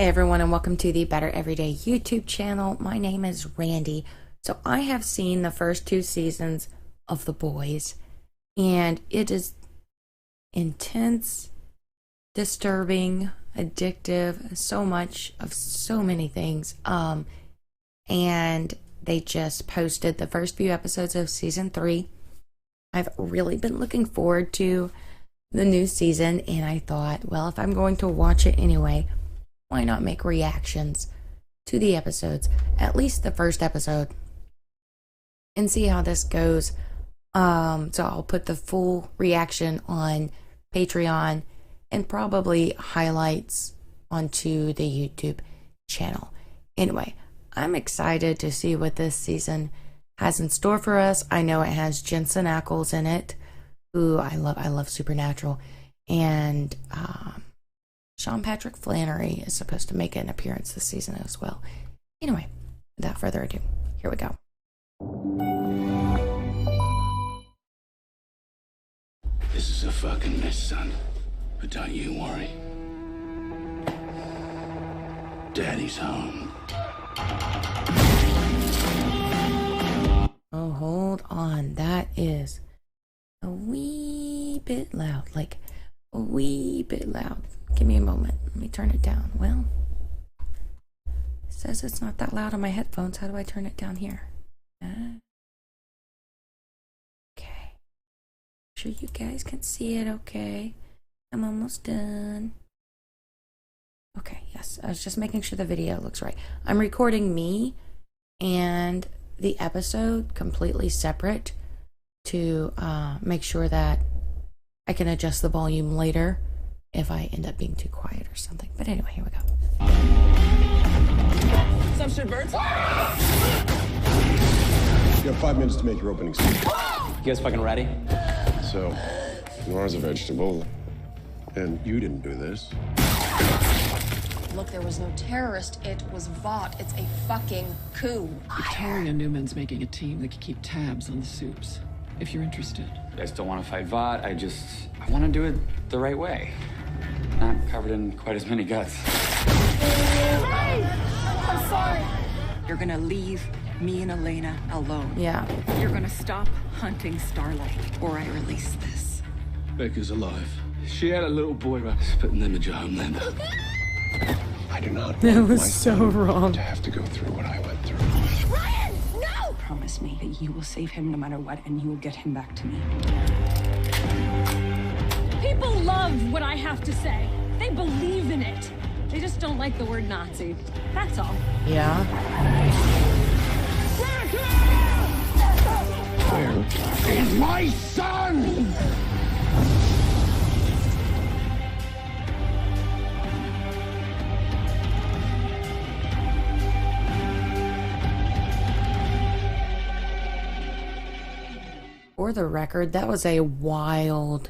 Hey everyone, and welcome to the Better Everyday YouTube channel. My name is Randy. So I have seen the first 2 seasons of The Boys, and it is intense, disturbing, addictive, so much of so many things. And they just posted the first few episodes of season 3. I've really been looking forward to the new season, and I thought, well, if I'm going to watch it anyway, why not make reactions to the episodes, at least the first episode, and see how this goes. So I'll put the full reaction on Patreon and probably highlights onto the YouTube channel. Anyway, I'm excited to see what this season has in store for us. I know it has Jensen Ackles in it, who I love Supernatural, and Sean Patrick Flannery is supposed to make an appearance this season as well. Anyway, without further ado, here we go. This is a fucking mess, son. But don't you worry. Daddy's home. Oh, hold on. That is a wee bit loud. Like, a wee bit loud. Give me a moment. Let me turn it down. Well, it says it's not that loud on my headphones. How do I turn it down here? Okay. Sure you guys can see it okay. I'm almost done. Okay, yes. I was just making sure the video looks right. I'm recording me and the episode completely separate to make sure that I can adjust the volume later if I end up being too quiet or something. But anyway, here we go. Some shit, birds. You have 5 minutes to make your opening scene. You guys fucking ready? So, Noir's a vegetable, and you didn't do this. Look, there was no terrorist. It was Vought. It's a fucking coup. Victoria Newman's making a team that can keep tabs on the soups. If you're interested. I still want to fight Vought. I want to do it the right way. Not covered in quite as many guts. I'm sorry. You're gonna leave me and Elena alone. Yeah. You're gonna stop hunting Starlight, or I release this. Becca's alive. She had a little boy right spitting the image of Homeland. I do not That want was my so son wrong. to have to go through what I went through. Ryan, no! Promise me that you will save him no matter what, and you will get him back to me. People love what I have to say. They believe in it. They just don't like the word Nazi. That's all. Yeah. Where is my son? For the record, that was a wild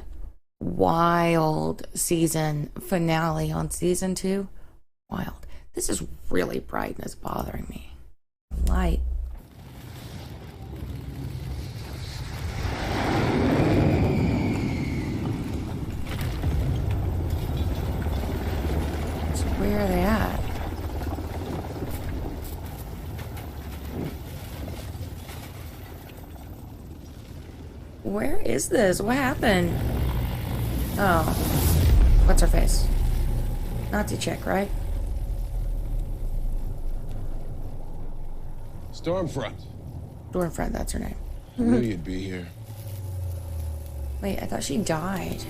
season finale on season 2. Wild. This is really bright and it's bothering me. Light. So where are they at? Where is this? What happened? Oh. What's her face? Nazi chick, right? Stormfront. Stormfront, that's her name. I knew you'd be here. Wait, I thought she died.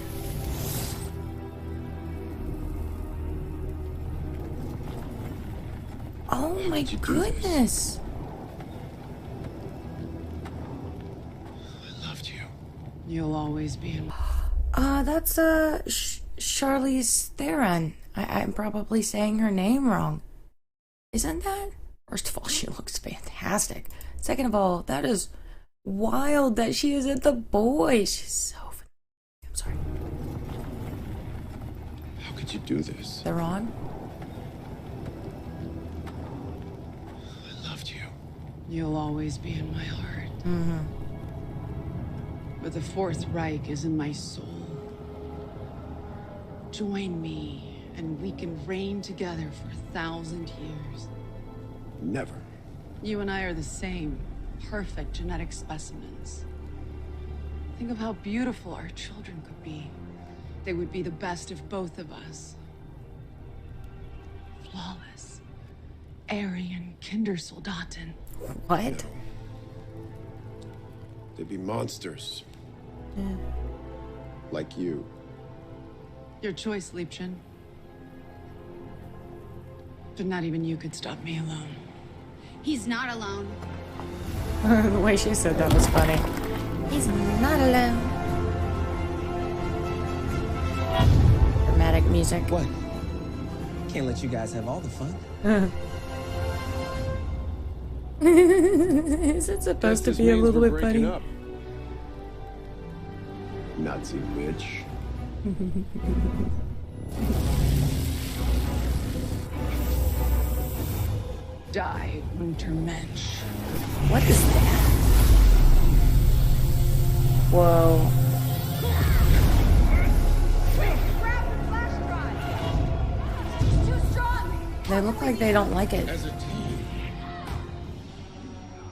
Oh my goodness. I loved you. You'll always be in. That's Charlize Theron. I'm probably saying her name wrong. Isn't that? First of all, she looks fantastic. Second of all, that is wild that she is at The Boys. She's so... I'm sorry. How could you do this? They're on? I loved you. You'll always be in my heart. Mm-hmm. But the Fourth Reich is in my soul. Join me and we can reign together for 1,000 years. Never. You and I are the same, perfect genetic specimens. Think of how beautiful our children could be. They would be the best of both of us. Flawless. Aryan Kindersoldaten. What? They'd be monsters. Like you. Your choice, Liebchen. But not even you could stop me alone. He's not alone. The way she said that was funny. He's not alone. Dramatic music. What? Can't let you guys have all the fun. Is it supposed to be a little bit funny? Up. Nazi witch. Die, Untermensch. What is that? Whoa. They look like they don't like it.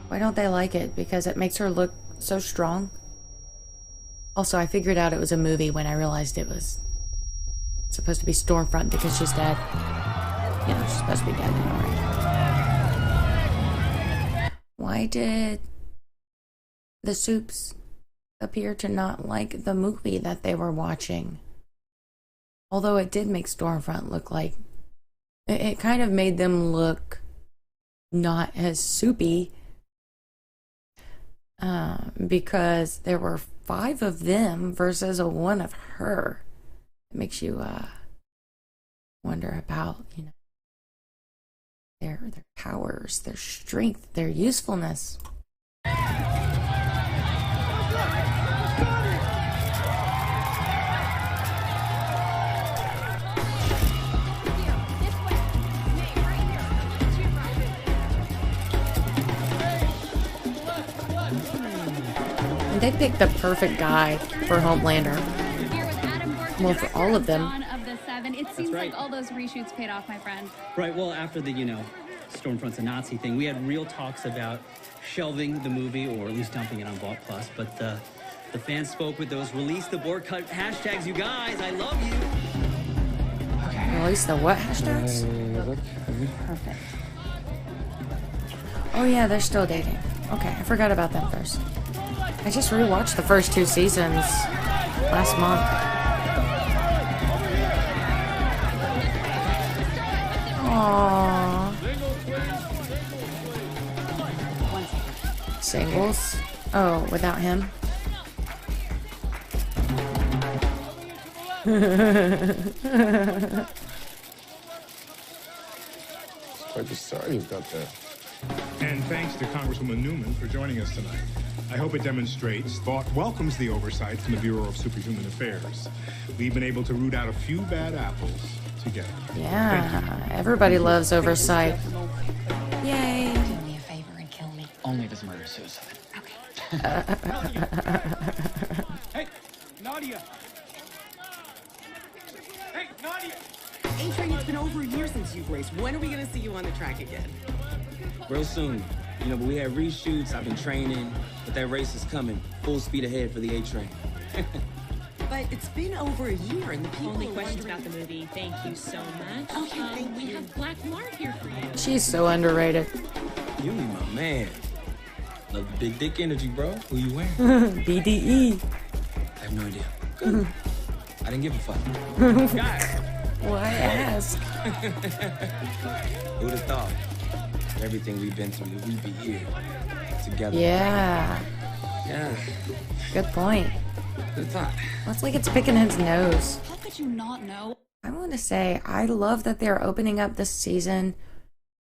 Why don't they like it? Because it makes her look so strong. Also, I figured out it was a movie when I realized it was supposed to be Stormfront because she's dead. You know, she's supposed to be dead now, right? Why did the Soups appear to not like the movie that they were watching? Although it did make Stormfront look like... It kind of made them look not as soupy. Because there were 5 of them versus a 1 of her. It makes you wonder about, you know, their powers, their strength, their usefulness. And they picked the perfect guy for Homelander. Well, for all of them. It seems like all those reshoots paid off, my friend. Right, well, after the, Stormfront's a Nazi thing, we had real talks about shelving the movie, or at least dumping it on Vault Plus, but the fans spoke with those release the board cut hashtags, you guys, I love you. Okay. Release the what hashtags? Perfect. Oh yeah, they're still dating. Okay, I forgot about them first. I just rewatched the first 2 seasons last month. Aww. Singles? Oh, without him? Quite the star you've got there. And thanks to Congresswoman Newman for joining us tonight. I hope it demonstrates Vought welcomes the oversight from the Bureau of Superhuman Affairs. We've been able to root out a few bad apples together. Yeah, everybody loves oversight. Yay. Do me a favor and kill me. Only if it's murder-suicide. Okay. Hey, Nadia! Hey, Nadia! A-Train, it's been over a year since you've raced. When are we gonna see you on the track again? Real soon. But we had reshoots, I've been training, but that race is coming. Full speed ahead for the A-Train. But it's been over a year, and the people Only questions about the movie. Thank you so much. Okay, thank we you. have Black Mark here for you. She's so underrated. You be my man. Love the big dick energy, bro. Who you wearing? BDE. I have no idea. Good. I didn't give a fuck. Why ask? Who'd have thought? Everything we've been through, we'd be here together. Yeah. Yeah. Good point. Good thought. Looks like it's picking his nose. How could you not know? I want to say, I love that they're opening up this season,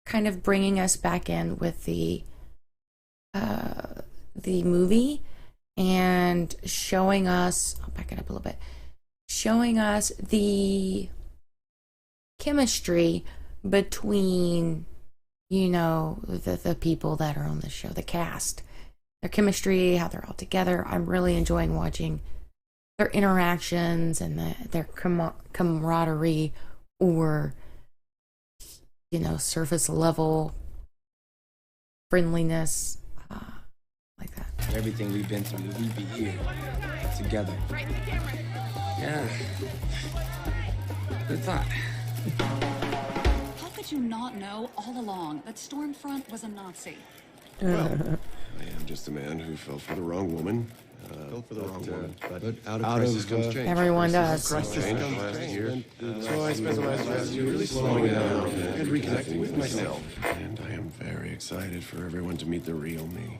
kind of bringing us back in with the movie and showing us, I'll back it up a little bit, showing us the chemistry between, the people that are on the show, the cast, their chemistry, how they're all together. I'm really enjoying watching their interactions and their camaraderie or, you know, surface level friendliness, like that. Everything we've been through, we'd be here together. Yeah. Good thought. How could you not know all along that Stormfront was a Nazi? Well, I am just a man who fell for the wrong woman. Fell for the wrong woman. But out of crisis comes change. Everyone does. Crisis comes last year. So I spent the last year really slowing down and reconnecting with myself. And I am very excited for everyone to meet the real me.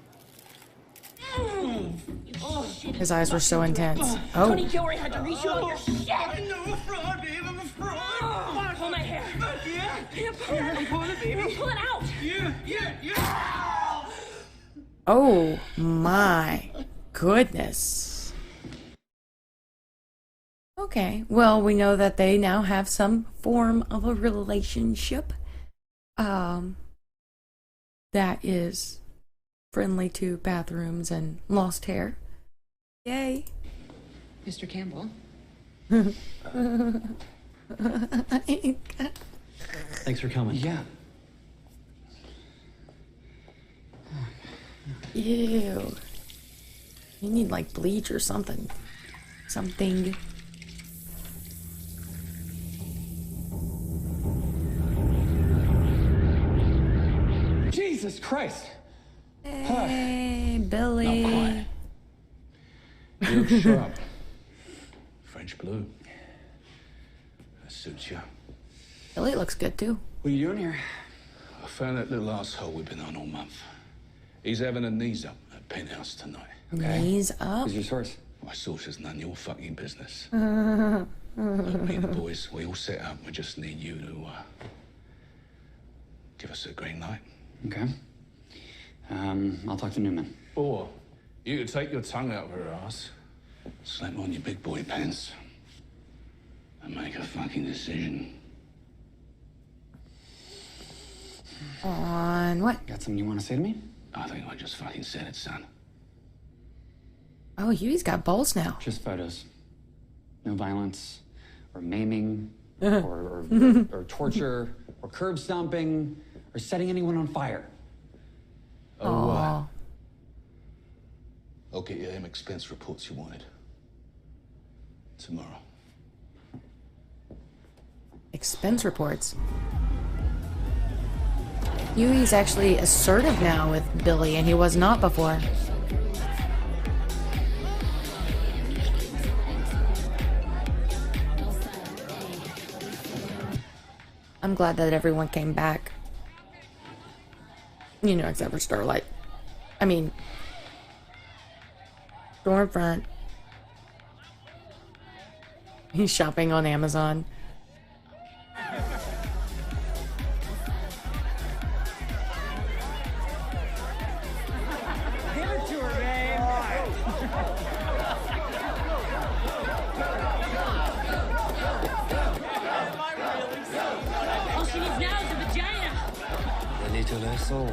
His eyes were so intense. Oh. Tony Gilroy had to reach you on your shit. I know a fraud, babe. I'm a fraud. Come on, pull my hair. Yeah. Pull it. I'm pulling it, baby. Pull it out. Yeah. Oh my goodness. Okay, well, we know that they now have some form of a relationship that is friendly to bathrooms and lost hair. Yay. Mr. Campbell? Thanks for coming. Yeah. Ew. You need like bleach or something. Something. Jesus Christ! Hey, Billy. You look sharp. French blue. That suits you. Billy looks good too. What are you doing here? I found that little asshole we've been on all month. He's having a knees up at Penthouse tonight. Okay. Knees up? Who's your source? My source is none of your fucking business. Look, me and the boys, we all set up. We just need you to give us a green light. Okay. I'll talk to Newman. Or you could take your tongue out of her ass, slap on your big boy pants, and make a fucking decision. On what? Got something you want to say to me? I think I just fucking said it, son. Oh, Huey's got balls now. Just photos. No violence, or maiming, or torture, or curb stomping, or setting anyone on fire. Oh, I'll get you them expense reports you wanted. Tomorrow. Expense reports. Huey's actually assertive now with Billy, and he was not before. I'm glad that everyone came back. You know, except for Starlight. I mean, Stormfront. He's shopping on Amazon. Give it to her, babe. All she needs now is a vagina. A little soul.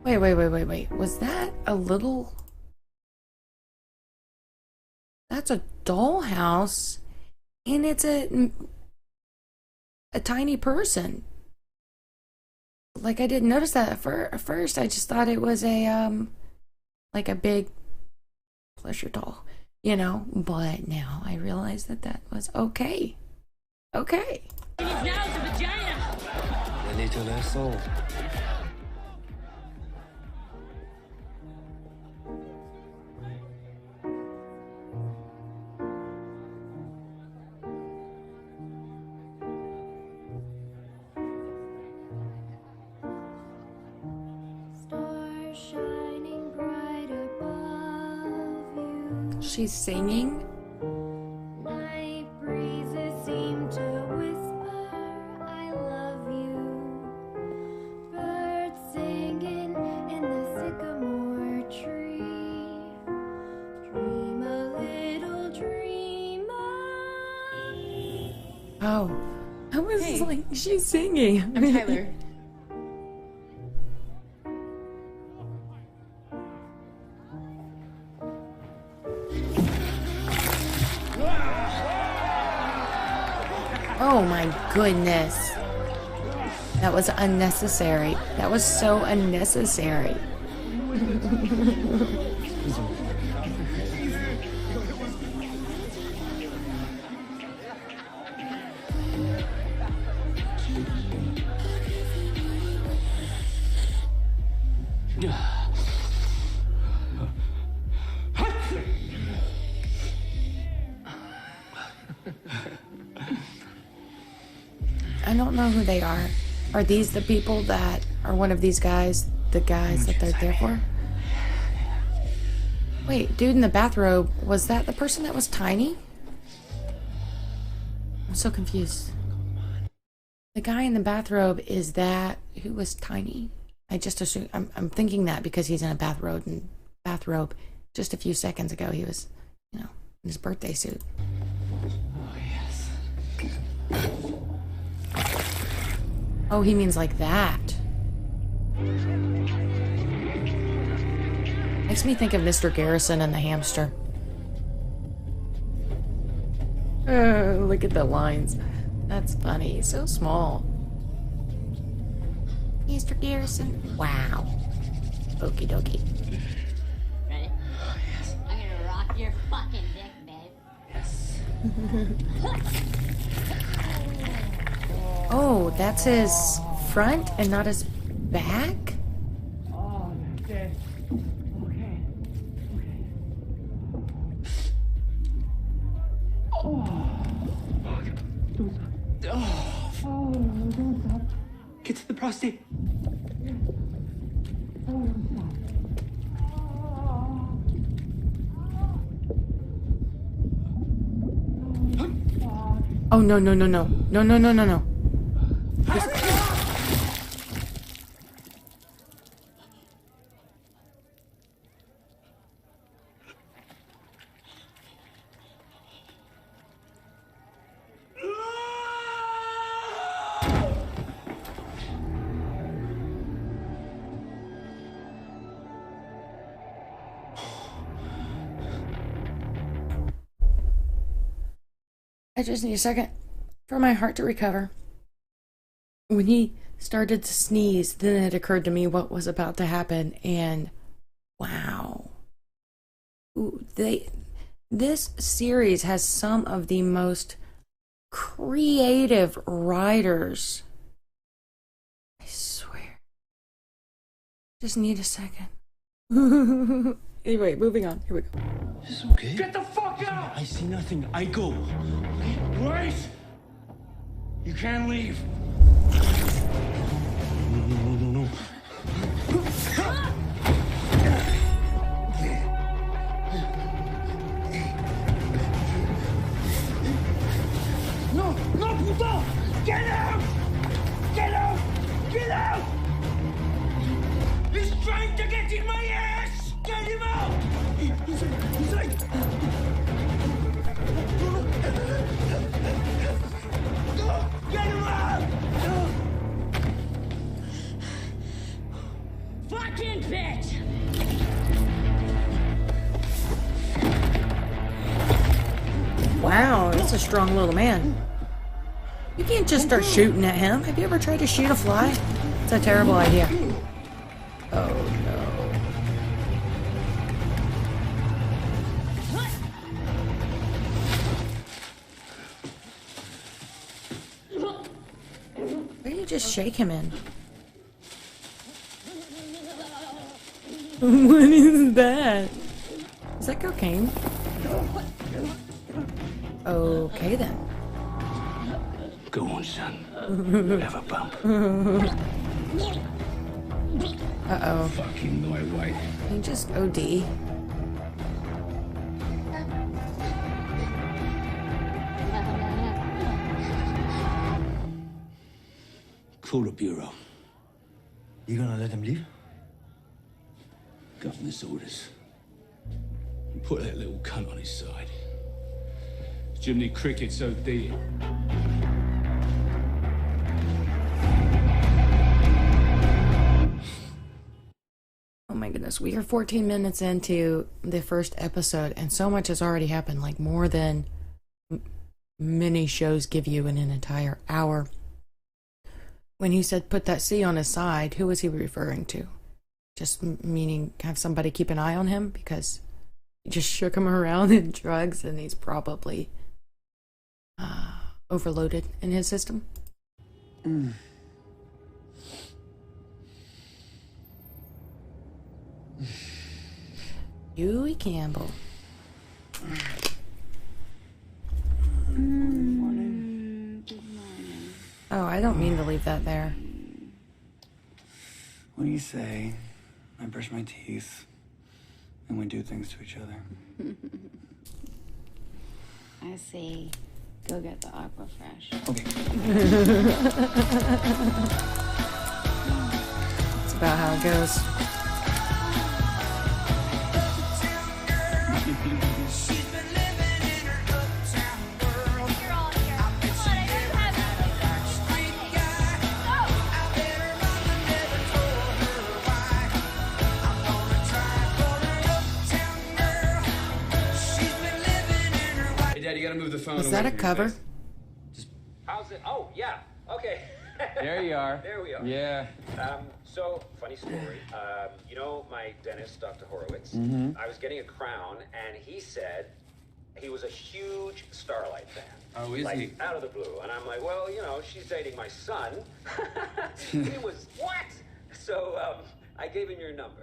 Wait. Was that a little... That's a dollhouse. And it's a tiny person. Like, I didn't notice that at first. I just thought it was a, like a big pleasure doll, you know? But now I realize that that was okay. Okay. She needs now is a vagina. A little soul. She's singing. Night breezes seem to whisper, I love you. Birds singing in the sycamore tree. Dream a little dream of... Oh, I was like, she's singing. I'm Tyler. Oh my goodness. That was unnecessary. That was so unnecessary. I don't know who they are. Are these the people that are one of these guys, the guys that they're there for? Wait, dude in the bathrobe, was that the person that was tiny? I'm so confused. The guy in the bathrobe, is that who was tiny? I just assume, I'm thinking that because he's in a bathrobe. Just a few seconds ago, he was, you know, in his birthday suit. Oh, he means like that. Makes me think of Mr. Garrison and the hamster. Look at the lines. That's funny. So small. Mr. Garrison. Wow. Okie dokie. Ready? Oh, yes. I'm gonna rock your fucking dick, babe. Yes. Oh, that's his front and not his back? Oh, okay. Okay. Get to the prostate. Oh, no, no, no, no. No, no, no, no, no. I just need a second for my heart to recover. When he started to sneeze, then it occurred to me what was about to happen, and wow. Ooh, this series has some of the most creative writers. I swear. Just need a second. Anyway, moving on. Here we go. Is this okay? Get the fuck out! I see nothing. I go. Wait! You can't leave. No. No, no, puto! Get out! Get out! Get out! He's trying to get in my ass! Get him out! He's like... Get him out! Fucking bitch! Wow, that's a strong little man. You can't just start shooting at him. Have you ever tried to shoot a fly? It's a terrible idea. Oh no. Where do you just shake him in? What is that? Is that cocaine? Okay then. Go on, son. Have a bump. Uh-oh. Fucking my wife. He just OD. Call the bureau. You gonna let him leave? Governor's orders. And put that little cunt on his side. Jiminy Cricket's OD. Oh my goodness, we are 14 minutes into the first episode and so much has already happened, like more than many shows give you in an entire hour. When he said put that C on his side, who was he referring to? Just meaning have somebody keep an eye on him because he just shook him around in drugs and he's probably overloaded in his system. Huey Campbell. Good morning. Oh, I don't mean to leave that there. What do you say? I brush my teeth and we do things to each other. I say, go get the Aqua Fresh. Okay. That's about how it goes. Dad, you gotta move the phone. Was that a cover? How's it? Oh, yeah. Okay. There you are. There we are. Yeah. So, funny story. You know my dentist, Dr. Horowitz? Mhm. I was getting a crown, and he said he was a huge Starlight fan. Oh, is like, he? Out of the blue. And I'm like, well, you know, she's dating my son. He was, what? So, I gave him your number.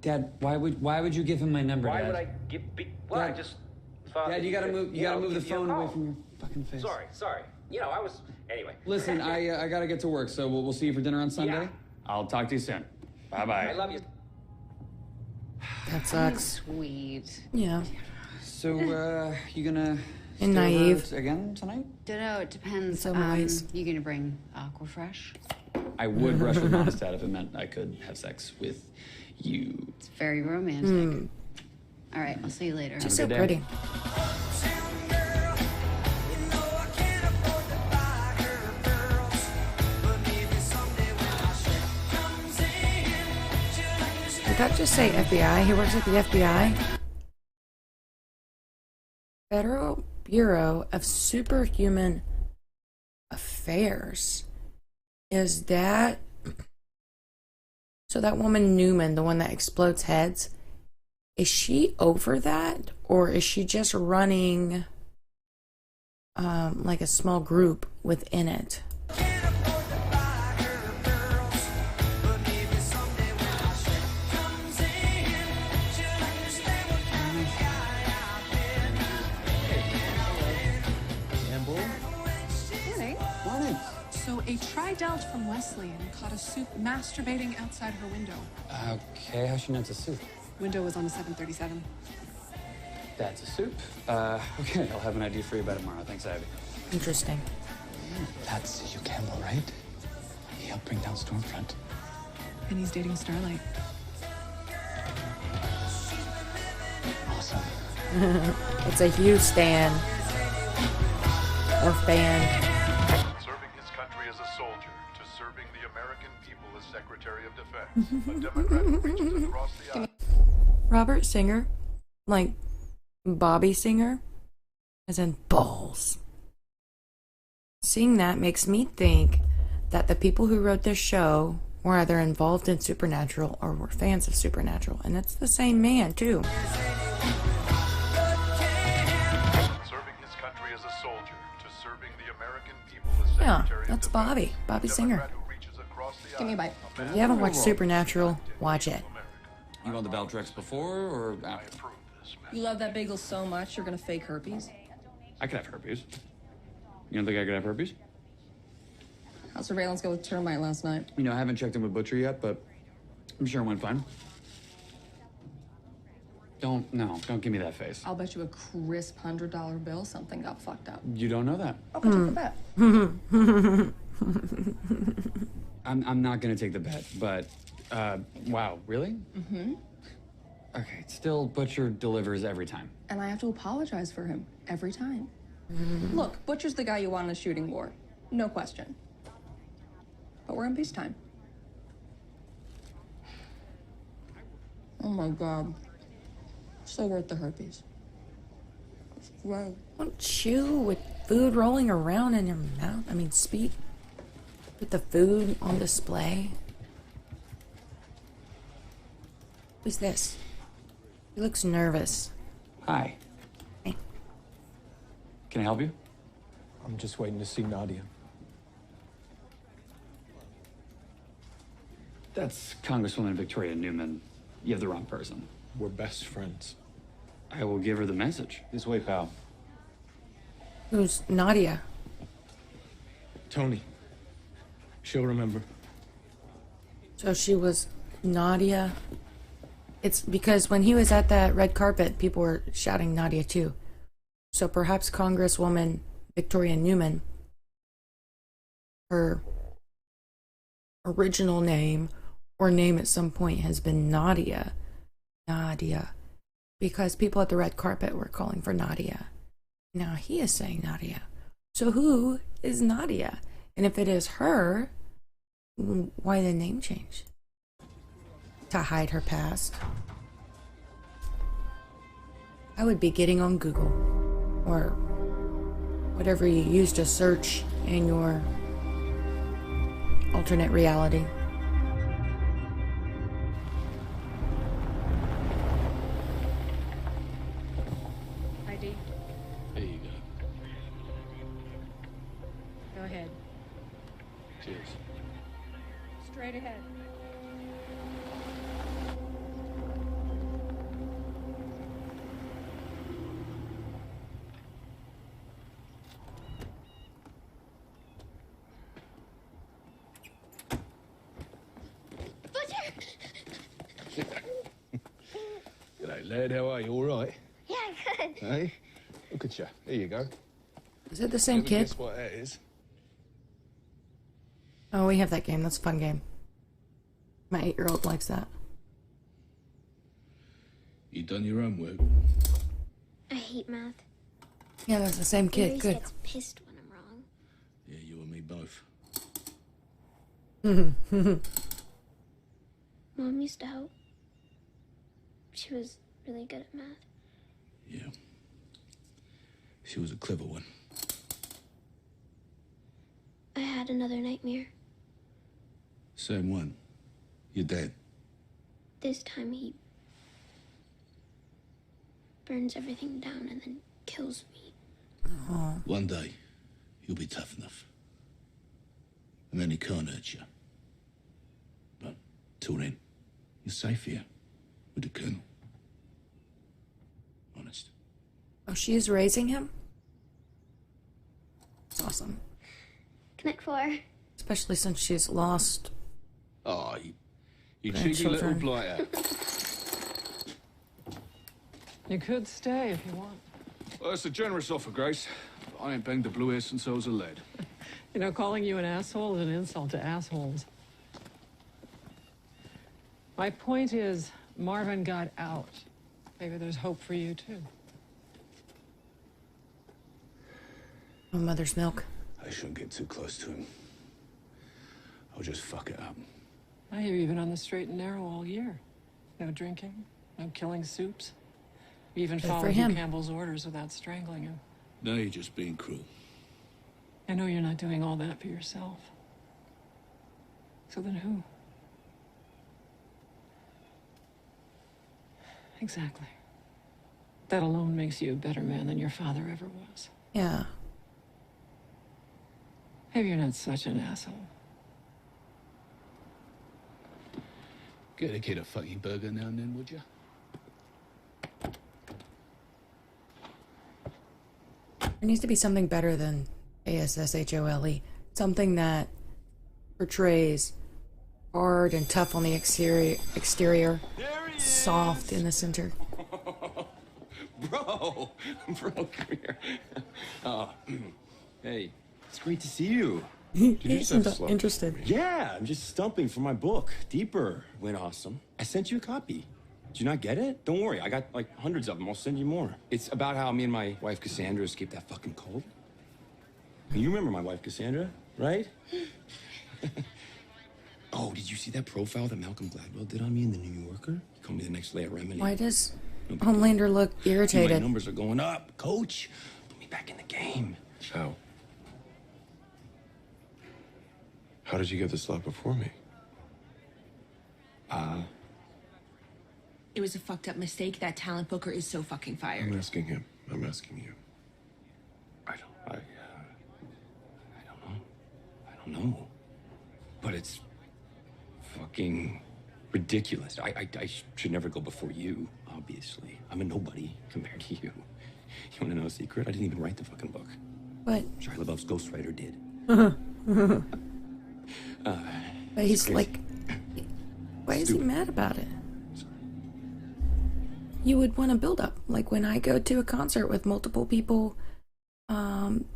Dad, why would you give him my number, Why Dad? would I give... Well, I Dad. just thought... Dad, you gotta that, move the know, give you a phone away call. from your fucking face. Sorry. You know, I was... Anyway. Listen, I gotta get to work, so we'll see you for dinner on Sunday. Yeah. I'll talk to you soon. Bye-bye. I love you. That sucks. Sweet. Yeah. So, you gonna And stay over naive. again tonight? Dunno, it depends. In some ways. You gonna bring Aqua Fresh? I would brush with Monistat if it meant I could have sex with you. It's very romantic. All right, I'll see you later. She's Have so a good day. pretty. Did that just say FBI? He works at the FBI? Federal Bureau of Superhuman Affairs. Is that... So that woman Newman, the one that explodes heads, is she over that? Or is she just running like a small group within it? Morning. So a tri-delt from Wesleyan caught a soup masturbating outside her window. Okay, how's she know it's a soup? Window was on a 737. That's a soup. Okay, I'll have an idea for you by tomorrow. Thanks, Ivy. Interesting. That's Hugh Campbell, right? He helped bring down Stormfront. And he's dating Starlight. Awesome. It's a Hugh stan. Or fan. Serving his country as a soldier to serving the American people as Secretary of Defense. A Democrat who reaches across the aisle. Robert Singer, like Bobby Singer, as in balls. Seeing that makes me think that the people who wrote this show were either involved in Supernatural or were fans of Supernatural, and it's the same man too. Serving his country as a soldier to serving the American people as Yeah, Secretary that's of Bobby Defense. Singer. Democrat who reaches across the Give me a bite. If you haven't watched Supernatural, watch it. You want the Valtrex before or after? You love that bagel so much, you're gonna fake herpes? I could have herpes. You don't think I could have herpes? How'd surveillance go with termite last night? You know, I haven't checked in with Butcher yet, but I'm sure it went fine. Don't give me that face. I'll bet you a crisp $100 bill something got fucked up. You don't know that. I'll take the bet. I'm not gonna take the bet, but, wow, really? Mm-hmm. Okay, still, Butcher delivers every time. And I have to apologize for him every time. Look, Butcher's the guy you want in a shooting war. No question. But we're in peacetime. Oh my god. So worth the herpes. Wow. Don't chew with food rolling around in your mouth. I mean, speak with the food on display. Who's this? He looks nervous. Hi. Hey. Can I help you? I'm just waiting to see Nadia. That's Congresswoman Victoria Newman. You have the wrong person. We're best friends. I will give her the message. This way, pal. Who's Nadia? Tony. She'll remember. So she was Nadia. It's because when he was at that red carpet, people were shouting Nadia too. So perhaps Congresswoman Victoria Newman, her original name or name at some point has been Nadia. Nadia. Because people at the red carpet were calling for Nadia. Now he is saying Nadia. So who is Nadia? And if it is her, why the name change? To hide her past. I would be getting on Google or whatever you use to search in your alternate reality. ID. There you go. Go ahead. Cheers. Straight ahead. G'day, lad. How are you? All right? Yeah, good. Hey? Look at you. There you go. Is it the same Ever kid? Guess what that is? Oh, we have that game. That's a fun game. My 8-year-old likes that. You done your homework? I hate math. Yeah, that's the same He kid. always Good. gets pissed when I'm wrong. Yeah, you and me both. Mom used to help. She was really good at math. Yeah. She was a clever one. I had another nightmare. Same one. Your dad. This time he burns everything down and then kills me. One day, you'll be tough enough. And then he can't hurt you. But till then, you're safe here with the Colonel. Honest. Oh, she's raising him? That's awesome. Connect 4. Especially since she's lost. Oh, you cheeky little grandchildren. blighter. You could stay if you want. Well, that's a generous offer, Grace. But I ain't banged a blue hair since I was a lad. You know, calling you an asshole is an insult to assholes. My point is, Marvin got out. Maybe there's hope for you, too. Oh, mother's milk. I shouldn't get too close to him. I'll just fuck it up. I hear you've been on the straight and narrow all year. No drinking, no killing soups. You even Good for followed him. Hugh Campbell's orders without strangling him. Now you're just being cruel. I know you're not doing all that for yourself. So then who? Exactly. That alone makes you a better man than your father ever was. Yeah. Maybe you're not such an asshole. Get a kid a fucking burger now and then, would you? There needs to be something better than ASSHOLE. Something that portrays hard and tough on the exterior, soft in the center. Bro, come here. Hey, it's great to see you. He's interested. Yeah, I'm just stumping for my book. Deeper went awesome. I sent you a copy. Did you not get it? Don't worry, I got like hundreds of them. I'll send you more. It's about how me and my wife Cassandra escaped that fucking cult. You remember my wife Cassandra, right? Oh, did you see that profile that Malcolm Gladwell did on me in the New Yorker? He called me the next Leia Remini. Why does Homelander looked My irritated. numbers are going up. Coach, put me back in the game. How? How did you get the slot before me? It was a fucked up mistake. That talent booker is so fucking fired. I'm asking him. I'm asking you. I don't know. But it's fucking ridiculous. I should never go before you, obviously. I'm a nobody compared to you. You want to know a secret? I didn't even write the fucking book. But Shia LaBeouf's ghostwriter did. but he's like, why is he mad about it? You would want to build up. Like when I go to a concert with multiple people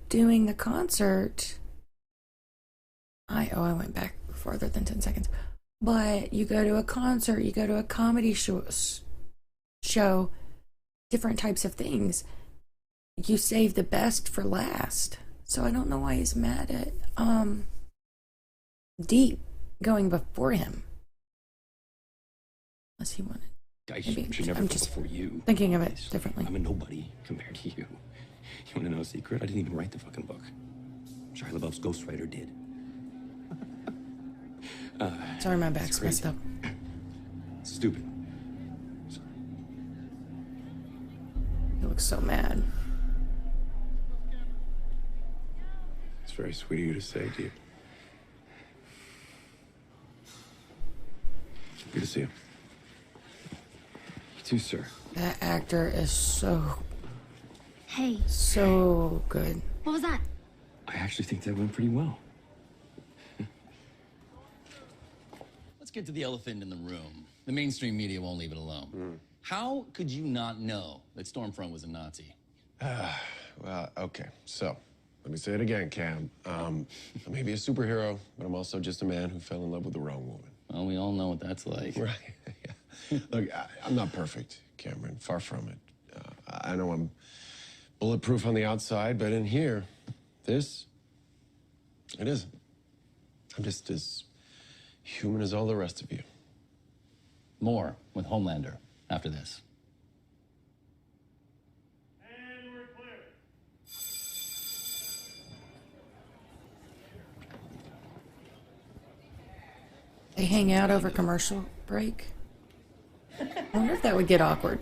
doing the concert. I went back farther than 10 seconds. But you go to a concert, you go to a comedy show, different types of things. You save the best for last. So I don't know why he's mad at Deep going before him. Unless he wanted. I should never go before you. Thinking of it differently. I'm a nobody compared to you. You want to know a secret? I didn't even write the fucking book. Shia LaBeouf's ghostwriter did. Sorry, my back's messed up. Stupid. He looks so mad. It's very sweet of you to say, Deep. Good to see you. You too, sir. That actor is so good. What was that? I actually think that went pretty well. Let's get to the elephant in the room. The mainstream media won't leave it alone. How could you not know that Stormfront was a Nazi? Well, okay. So, let me say it again, Cam. I may be a superhero, but I'm also just a man who fell in love with the wrong woman. Well, we all know what that's like. Right. Yeah. Look, I'm not perfect, Cameron. Far from it. I know I'm bulletproof on the outside, but in here, it isn't. I'm just as human as all the rest of you. More with Homelander after this. They hang out over commercial break. I wonder if that would get awkward.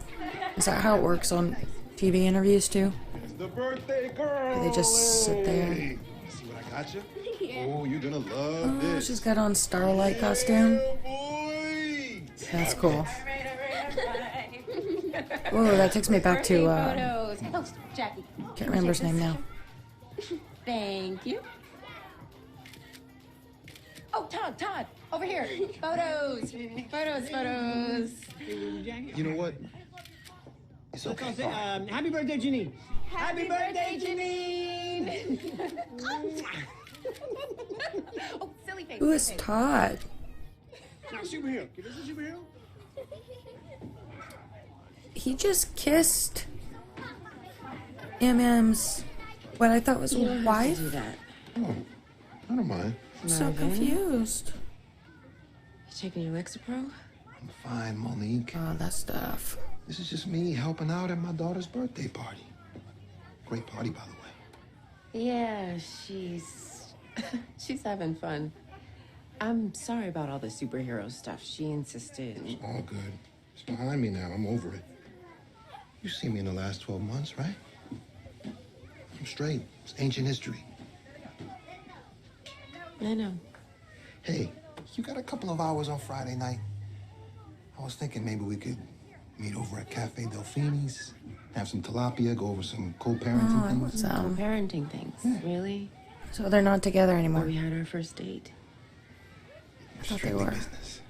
Is that how it works on TV interviews too? It's the birthday girl. Do they just sit there? Hey, see what I got you? Oh, you're gonna love Oh, this. she's got on Starlight costume. That's cool. Whoa, that takes me back to Photos. Oh, Jackie. can't remember his name now. Thank you. Oh, Todd, over here. Photos. Photos. You know what? It's okay. Happy birthday, Janine. Happy birthday, Janine. Oh, silly face. Who is Todd? Not a superhero. Is this a superhero? He just kissed MM's what I thought was wife. Oh, I don't mind. I'm so confused. You taking your Lexapro? I'm fine, Monique. Oh, that stuff. This is just me helping out at my daughter's birthday party. Great party, by the way. Yeah, she's having fun. I'm sorry about all the superhero stuff. She insisted. It's all good. It's behind me now. I'm over it. You've seen me in the last 12 months, right? I'm straight. It's ancient history. I know. Hey, you got a couple of hours on Friday night? I was thinking maybe we could meet over at Cafe Delfini's, have some tilapia, go over some co-parenting things. Co-parenting things, really? So they're not together anymore. We had our first date. I thought they were. Business.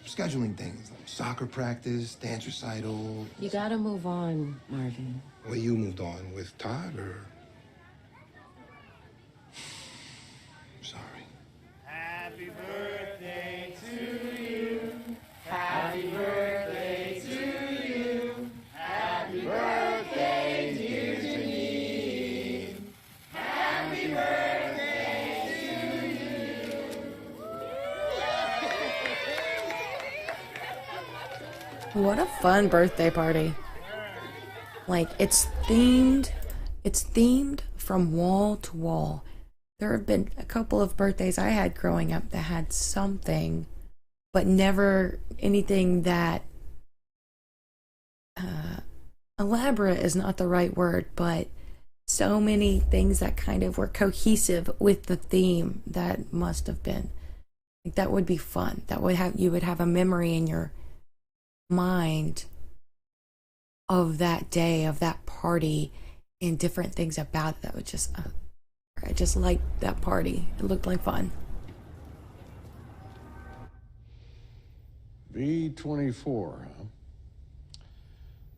Scheduling things like soccer practice, dance recital. You gotta move on, Marvin. Well, you moved on with Todd, or? Sorry. Happy birthday to you. Happy birthday to you. Happy birthday, dear Janine. Happy birthday to you. What a fun birthday party. Like, it's themed from wall to wall. There have been a couple of birthdays I had growing up that had something, but never anything that elaborate is not the right word, but so many things that kind of were cohesive with the theme. That must have been, like, that would be fun. That would have, you would have a memory in your mind of that day, of that party, and different things about it that would just I just liked that party. It looked like fun. V24, huh?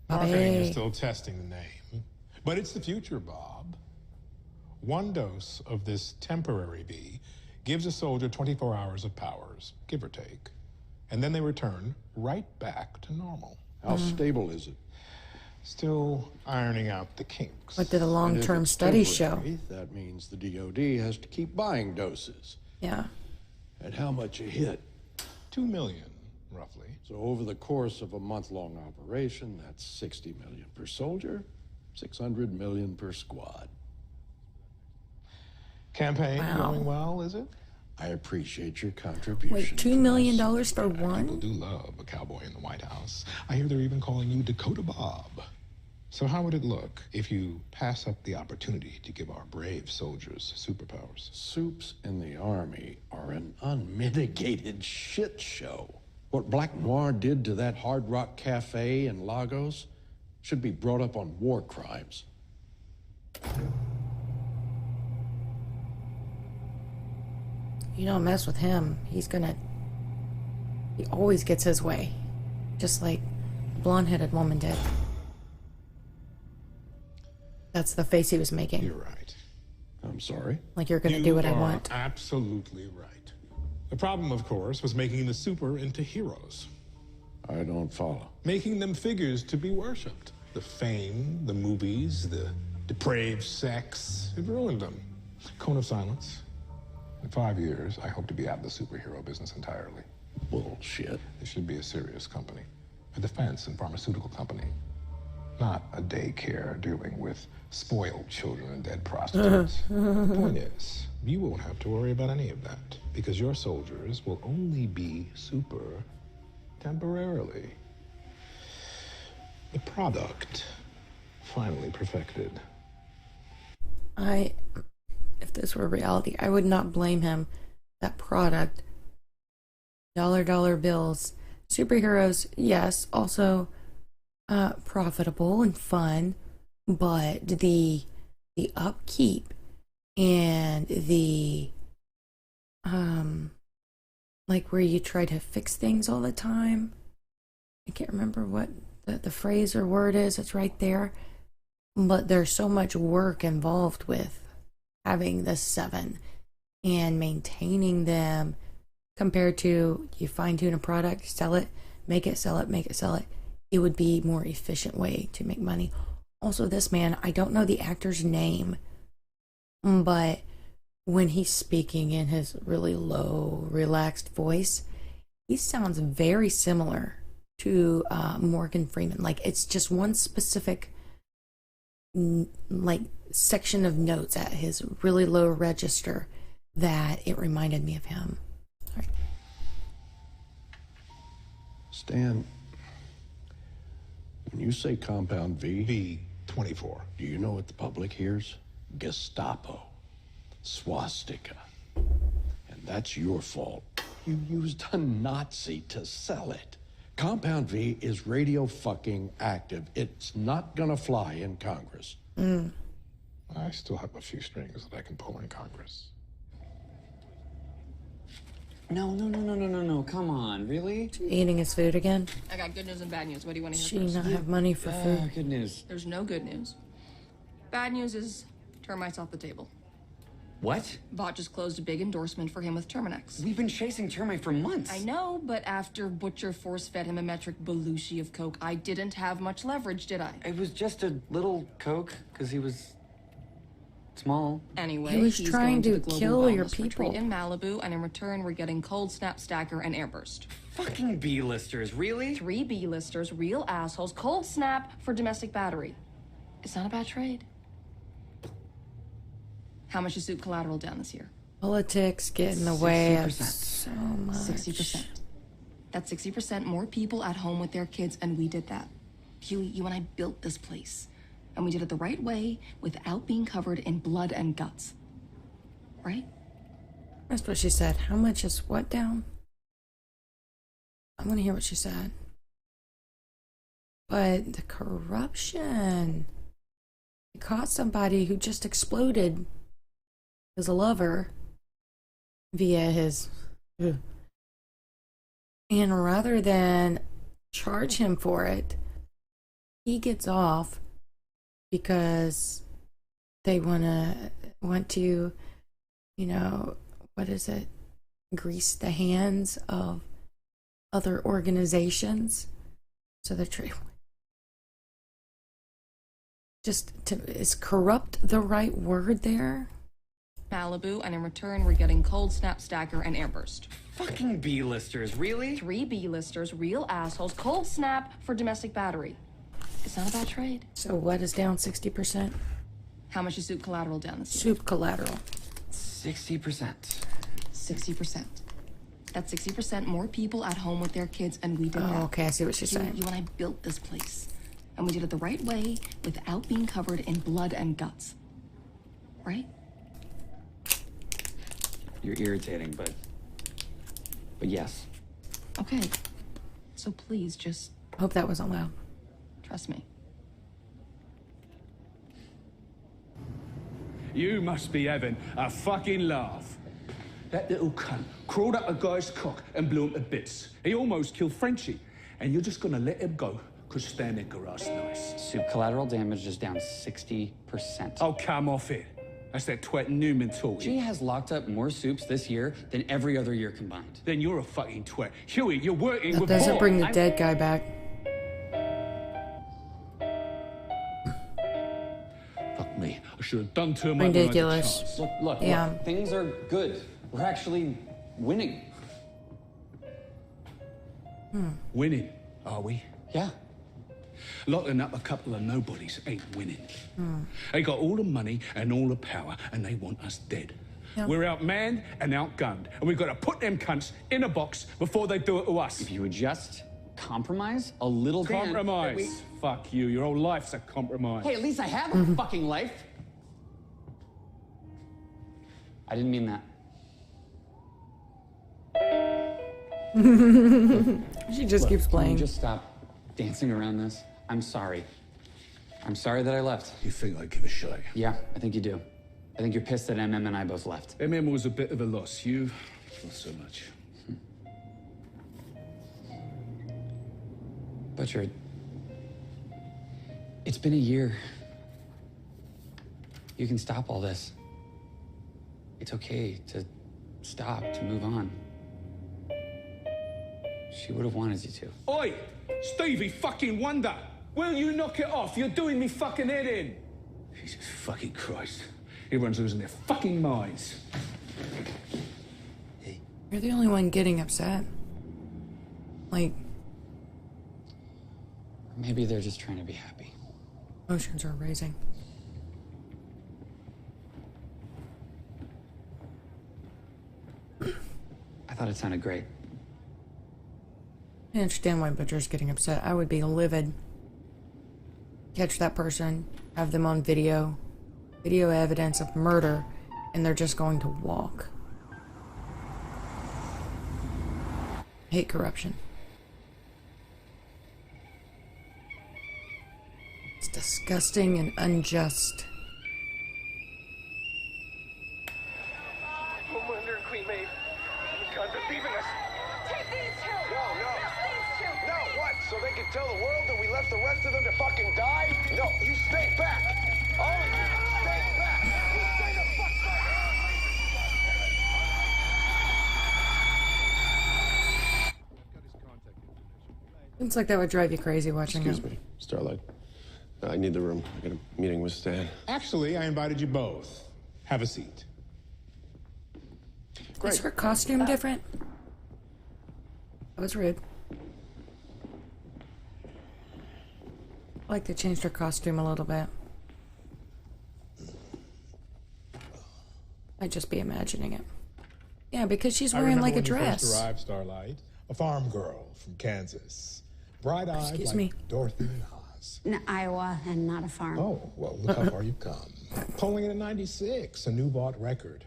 Marketing is still testing the name, but it's the future, Bob. One dose of this temporary V gives a soldier 24 hours of powers, give or take, and then they return right back to normal. How stable is it? Still ironing out the kinks. What did a long-term study show? That means the DoD has to keep buying doses. Yeah. And how much a hit? 2 million, roughly. So over the course of a month-long operation, that's 60 million per soldier, 600 million per squad. Campaign going well, is it? I appreciate your contribution. Wait, $2 million for People one? do love a cowboy in the White House. I hear they're even calling you Dakota Bob. So how would it look if you pass up the opportunity to give our brave soldiers superpowers? Soups in the Army are an unmitigated shit show. What Black Noir did to that Hard Rock Cafe in Lagos should be brought up on war crimes. You don't mess with him. He always gets his way. Just like the blonde-headed woman did. That's the face he was making. You're right. I'm sorry? Like, you're gonna do what I want. You are absolutely right. The problem, of course, was making the super into heroes. I don't follow. Making them figures to be worshipped. The fame, the movies, the depraved sex, it ruined them. Cone of silence. In 5 years, I hope to be out of the superhero business entirely. Bullshit. This should be a serious company. A defense and pharmaceutical company. Not a daycare dealing with spoiled children and dead prostitutes. The point is, you won't have to worry about any of that, because your soldiers will only be super temporarily. The product, finally perfected. If this were reality, I would not blame him. That product, dollar bills, superheroes, yes, also profitable and fun, but the upkeep and the like where you try to fix things all the time. I can't remember what the phrase or word is. It's right there, but there's so much work involved with having the 7 and maintaining them compared to you fine-tune a product, sell it, make it, sell it, make it, sell it. It would be a more efficient way to make money. Also, this man, I don't know the actor's name, but when he's speaking in his really low, relaxed voice, he sounds very similar to Morgan Freeman. Like, it's just one specific like section of notes at his really low register that it reminded me of him. Sorry. Stan, when you say Compound V... V24. Do you know what the public hears? Gestapo. Swastika. And that's your fault. You used a Nazi to sell it. Compound V is radio fucking active. It's not gonna fly in Congress. I still have a few strings that I can pull in Congress. No, come on, really? Eating his food again? I got good news and bad news. What do you want to hear She first? not have money for food. Good news. There's no good news. Bad news is termites off the table. What? Vought just closed a big endorsement for him with Terminex. We've been chasing termite for months. I know, but after Butcher force-fed him a metric Belushi of coke, I didn't have much leverage, did I? It was just a little coke, because he was small. Anyway, He was he's trying going to to the global kill your wellness retreat people. in Malibu, and in return, we're getting Cold Snap, Stacker, and Airburst. Fucking B-listers, really? 3 B-listers, real assholes. Cold Snap for domestic battery. It's not a bad trade. How much is soup collateral down this year? Politics get in the way of 60%. so much. 60%. That's 60% more people at home with their kids, and we did that. Huey, you and I built this place. And we did it the right way without being covered in blood and guts. Right? That's what she said. How much is what down? I want to hear what she said. But the corruption. He caught somebody who just exploded as a lover via his... Ugh. And rather than charge him for it, he gets off because they want to, you know, what is it? Grease the hands of other organizations. So they're trying. Is corrupt the right word there? Malibu, and in return, we're getting Cold Snap, Stacker, and Airburst. Fucking B-listers, really? 3 B-listers, real assholes. Cold Snap for domestic battery. It's not a bad trade. So what is down 60%? How much is soup collateral down this year? Soup collateral. 60%. 60%. That's 60% more people at home with their kids, and we did that. Oh, okay, I see what she's saying. You and I built this place. And we did it the right way without being covered in blood and guts. Right? You're irritating, but yes. Okay. So please just Hope that wasn't loud. trust me. You must be having a fucking laugh. That little cunt crawled up a guy's cock and blew him to bits. He almost killed Frenchie. And you're just gonna let him go because standing grass nice. Soup collateral damage is down 60%. Oh, come off it. That's that twat Newman talking. She has locked up more soups this year than every other year combined. Then you're a fucking twat. Huey, you're working That with doesn't Paul. bring the dead guy back. Fuck me. I should have done to him. when I had the Ridiculous. chance. Look, Yeah. things are good. We're actually winning. Winning, are we? Yeah. Locking up a couple of nobodies ain't winning. They got all the money and all the power, and they want us dead. Yeah. We're outmanned and outgunned, and we've got to put them cunts in a box before they do it to us. If you would just compromise a little bit. Compromise. Fuck you. Your whole life's a compromise. Hey, at least I have a fucking life. I didn't mean that. She just keeps Can playing. you just stop dancing around this? I'm sorry. I'm sorry that I left. You think I give a shit? Yeah, I think you do. I think you're pissed that MM and I both left. MM was a bit of a loss. You, not so much. Butcher, it's been a year. You can stop all this. It's okay to stop, to move on. She would have wanted you to. Oi! Stevie fucking Wonder! Will you knock it off? You're doing me fucking head in! Jesus fucking Christ. Everyone's losing their fucking minds. You're the only one getting upset. Like, Maybe they're just trying to be happy. emotions are raising. I thought it sounded great. I understand why Butcher's getting upset. I would be livid. Catch that person, have them on video evidence of murder, and they're just going to walk. Hate corruption. It's disgusting and unjust. Commander and Queen Maeve, you guys are leaving us. Take these two. No. Just these two. No, what? So they can tell the world that we left the rest of them to fucking die? No, you stay back. All of you, stay back. You stay the fuck back. It's like that would drive you crazy watching Excuse it. me, Starlight. I need the room. I got a meeting with Stan. Actually, I invited you both. Have a seat. Is her costume different? That was rude. I like they changed her costume a little bit. I'd just be imagining it. Yeah, because she's I wearing remember like a when you dress. first arrived, Starlight, a farm girl from Kansas, bright-eyed Excuse like me. Dorothy and Haas. In Iowa and not a farm. Oh, well, look how far you've come. Polling in a 96, a new bought record.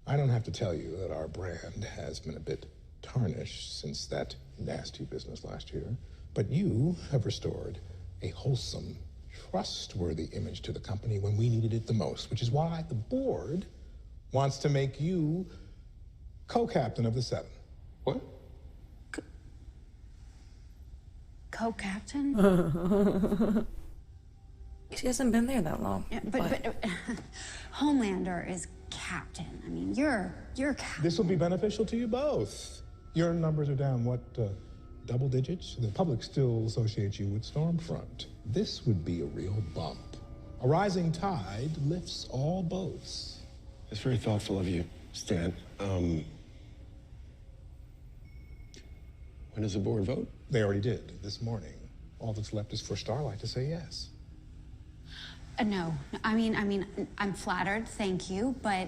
I don't have to tell you that our brand has been a bit tarnished since that nasty business last year, but you have restored a wholesome, trustworthy image to the company when we needed it the most, which is why the board wants to make you co-captain of the Seven. What? Co-captain? She hasn't been there that long. Yeah, but Homelander is captain. I mean, you're captain. This will be beneficial to you both. Your numbers are down, what, double digits? The public still associates you with Stormfront. This would be a real bump. A rising tide lifts all boats. That's very thoughtful of you, Stan. When does the board vote? They already did, this morning. All that's left is for Starlight to say yes. No. I mean, I'm flattered, thank you, but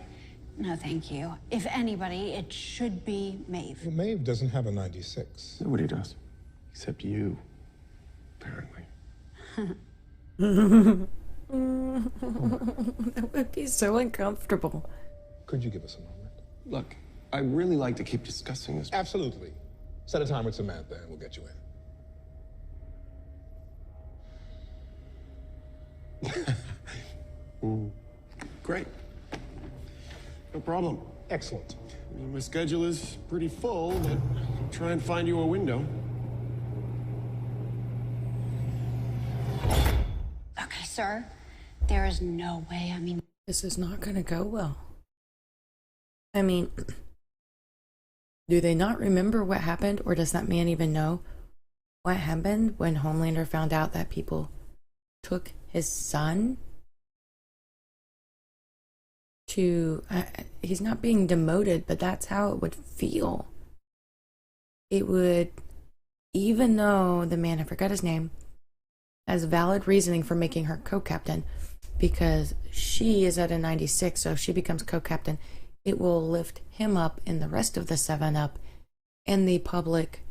no thank you. If anybody, it should be Maeve. Well, Maeve doesn't have a 96. Nobody does. Except you, apparently. That would be so uncomfortable. Could you give us a moment? Look, I'd really like to keep discussing this. Absolutely. Set a time with Samantha and we'll get you in. Great. No problem. Excellent. I mean, my schedule is pretty full, but I'll try and find you a window. Okay, sir. There is no way. I mean, This is not going to go well. I mean, do they not remember what happened, or does that man even know what happened when Homelander found out that people took his son to... he's not being demoted, but that's how it would feel. It would, even though the man, I forgot his name, has valid reasoning for making her co-captain, because she is at a 96, so if she becomes co-captain, it will lift him up and the rest of the 7 up in the public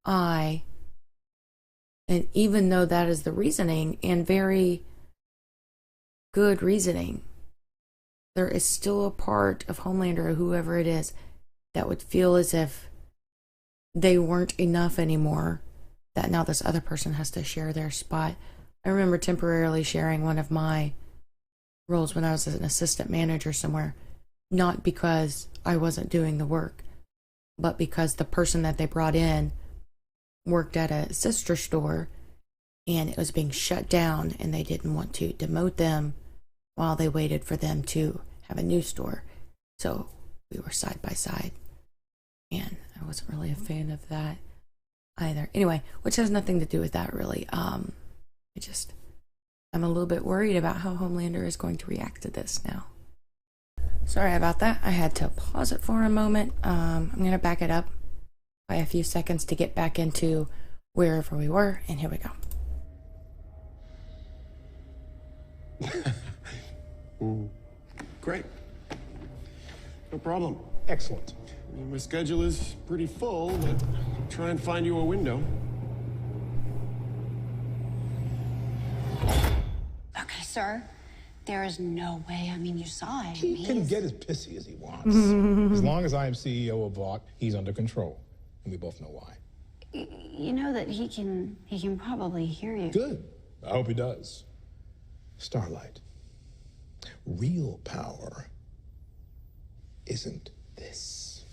eye. And even though that is the reasoning, and very good reasoning, there is still a part of Homelander, or whoever it is, that would feel as if they weren't enough anymore, that now this other person has to share their spot. I remember temporarily sharing one of my roles when I was an assistant manager somewhere, not because I wasn't doing the work, but because the person that they brought in worked at a sister store and it was being shut down, and they didn't want to demote them while they waited for them to have a new store. So we were side by side, and I wasn't really a fan of that either. Anyway, which has nothing to do with that really. I'm a little bit worried about how Homelander is going to react to this now. Sorry about that. I had to pause it for a moment. I'm going to back it up by a few seconds to get back into wherever we were, and here we go. Great. No problem. Excellent. I mean, my schedule is pretty full, but I'll try and find you a window. okay, sir. There is no way. I mean, you saw it. He can get as pissy as he wants. As long as I am CEO of Vought, he's under control. And we both know why. You know that he can probably hear you. Good. I hope he does. Starlight, real power isn't this.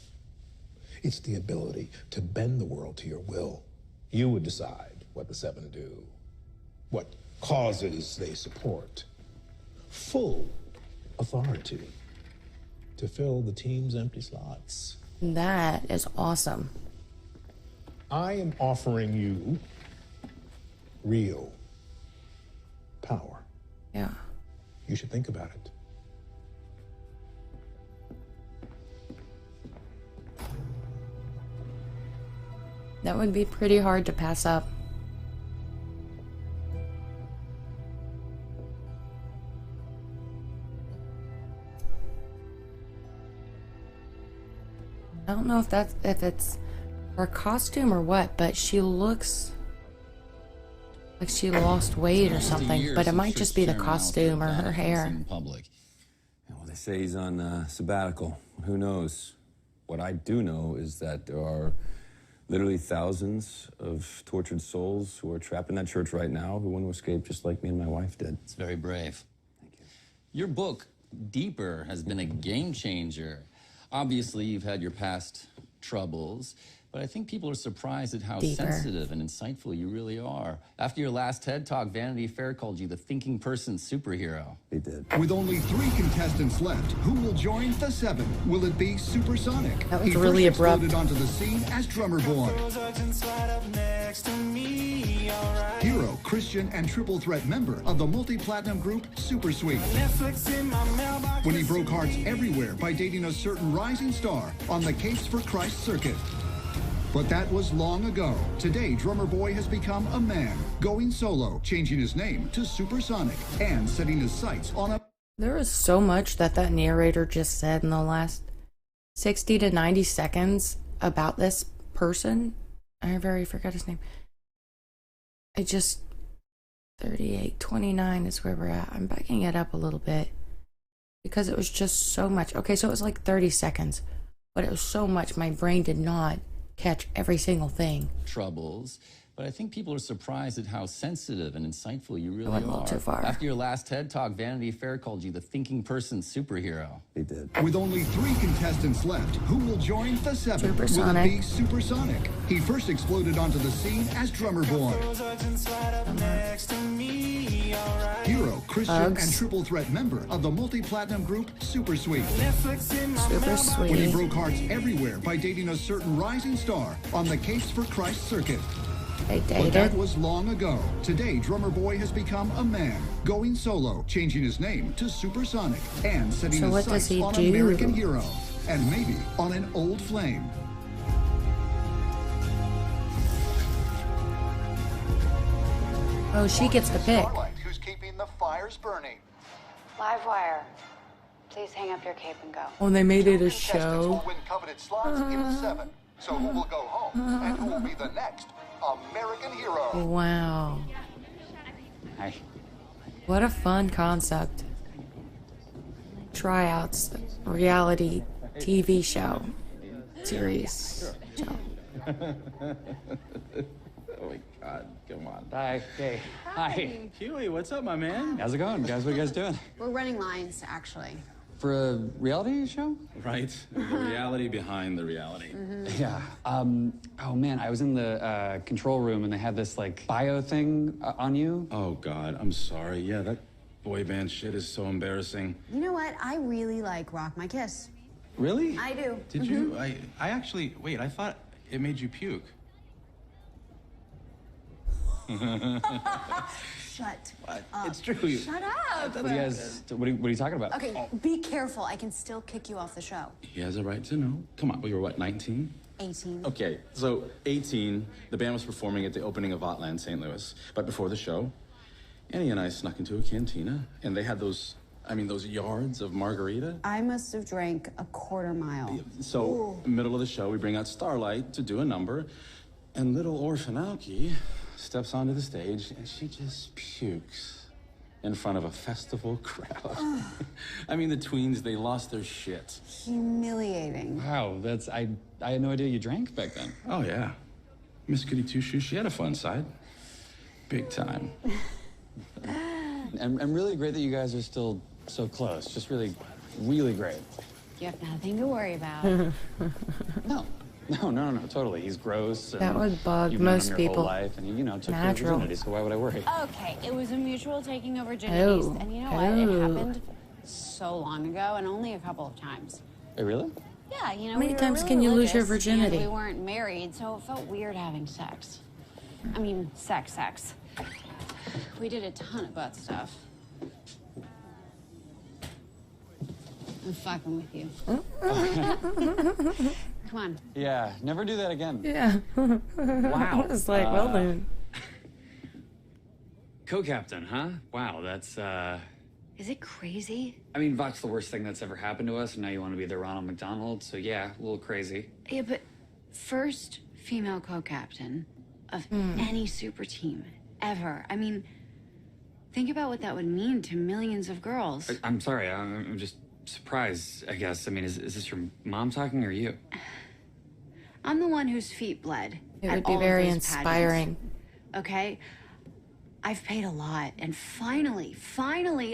It's the ability to bend the world to your will. You would decide what the 7 do, what causes they support. Full authority to fill the team's empty slots. That is awesome. I am offering you real power. Yeah. You should think about it. That would be pretty hard to pass up. I don't know if it's her costume or what, but she looks like she lost weight or something. But it might just be the costume or her hair. In public. Well, they say he's on sabbatical. Who knows? What I do know is that there are literally thousands of tortured souls who are trapped in that church right now who want to escape just like me and my wife did. It's very brave. Thank you. Your book, Deeper, has been a game changer. Obviously, you've had your past troubles, but I think people are surprised at how sensitive and insightful you really are. After your last TED Talk, Vanity Fair called you the thinking person superhero. They did. With only 3 contestants left, who will join the 7? Will it be Supersonic? That was really abrupt. He first exploded onto the scene as drummer boy. Hero, Christian, and triple threat member of the multi-platinum group Super Sweet. When he broke hearts everywhere by dating a certain rising star on the Capes for Christ circuit. But that was long ago. Today, Drummer Boy has become a man, going solo, changing his name to Supersonic, and setting his sights on a... There is so much that narrator just said in the last 60 to 90 seconds about this person. I already forgot his name. 38:29 is where we're at. I'm backing it up a little bit because it was just so much. Okay, so it was like 30 seconds, but it was so much my brain did not catch every single thing. Troubles, but I think people are surprised at how sensitive and insightful you really I went a little are. too far. After your last TED Talk, Vanity Fair called you the thinking person superhero. They did. With only 3 contestants left, who will join the 7? Supersonic. Will it be Supersonic? He first exploded onto the scene as drummer boy. Hero, Christian, and triple threat member of the multi-platinum group Super Sweet. Super Sweet. When he broke hearts everywhere by dating a certain rising star on the Capes for Christ circuit. They But dated. that was long ago. Today, Drummer Boy has become a man, going solo, changing his name to Supersonic, and setting So his what does sights he on do? American Hero, and maybe on an old flame. Oh, she gets to pick. Starlight, who's keeping the fires burning. Livewire. Please hang up your cape and go. Oh, they made it a Contestants will show. win coveted slots in the 7. So who will go home, and who will be the next American Hero? Wow. Hi. What a fun concept. Tryouts, reality TV show, series. Show. Oh my God, come on. Hi. Hey. Hi. Huey, what's up, my man? How's it going, guys? What are you guys doing? We're running lines, actually. For a reality show? Right. The reality behind the reality. Yeah. Oh man, I was in the control room and they had this like bio thing on you. Oh God, I'm sorry. Yeah, that boy band shit is so embarrassing. You know what? I really like Rock My Kiss. Really? I do. Did you? I actually, wait, I thought it made you puke. Shut What? up. It's true. Shut up. What are you talking about? Okay, be careful. I can still kick you off the show. He has a right to know. Come on, we were what, 19? 18. Okay, so 18, the band was performing at the opening of Otland, St. Louis. But before the show, Annie and I snuck into a cantina, and they had those yards of margarita. I must have drank a quarter mile. So, middle of the show, we bring out Starlight to do a number, and little orphan Alki steps onto the stage, and she just pukes in front of a festival crowd. I mean, the tweens, they lost their shit. Humiliating. Wow, I had no idea you drank back then. Oh, yeah. Miss Goody Two-Shoes, she had a fun side. Big time. And really great that you guys are still so close. Just really, really great. You have nothing to worry about. No, totally. He's gross. That would bug you've known most him your people. Whole life, and he, took your Natural. virginity, so why would I worry? Okay, it was a mutual taking of virginities. Oh. And you know what? It happened so long ago and only a couple of times. Hey, really? Yeah, you know, How many we were times really can you lose your religious, and virginity? we weren't married, so it felt weird having sex. I mean, sex. We did a ton of butt stuff. I'm fucking with you. Come on. Yeah, never do that again. Yeah. Wow. It's like, well then. Co-captain, huh? Wow, that's, Is it crazy? I mean, Vough's the worst thing that's ever happened to us, and now you want to be the Ronald McDonald, so yeah, a little crazy. Yeah, but first female co-captain of any super team ever. I mean, think about what that would mean to millions of girls. I'm sorry, I'm just surprised, I guess. I mean, is this your mom talking or you? I'm the one whose feet bled. It at would be all of very those inspiring. pageants, okay? I've paid a lot, and finally,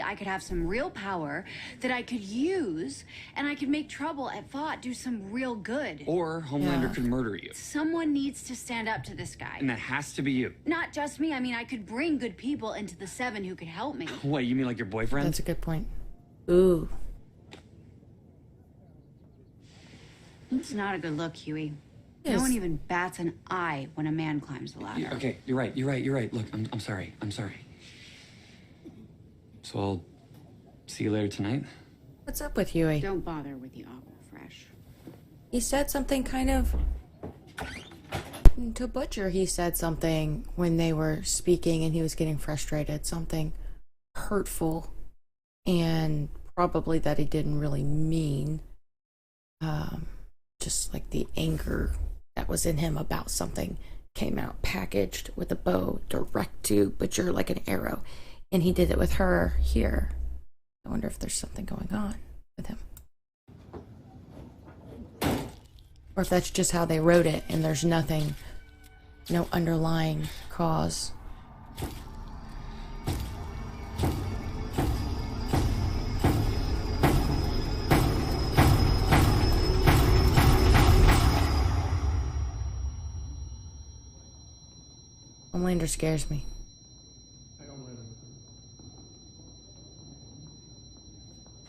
I could have some real power that I could use, and I could make trouble at Vought do some real good. Or Homelander could murder you. Someone needs to stand up to this guy. And that has to be you. Not just me. I mean, I could bring good people into the 7 who could help me. What, you mean like your boyfriend? That's a good point. Ooh. It's not a good look, Huey. Yes. No one even bats an eye when a man climbs the ladder. Okay, you're right. Look, I'm sorry. So I'll see you later tonight? What's up with Huey? Don't bother with the Aquafresh. He said something kind of... To Butcher, he said something when they were speaking and he was getting frustrated. Something hurtful. And probably that he didn't really mean. Just like the anger that was in him about something came out packaged with a bow direct to Butcher like an arrow. And he did it with her here. I wonder if there's something going on with him. Or if that's just how they wrote it and there's nothing, no underlying cause. Homelander scares me.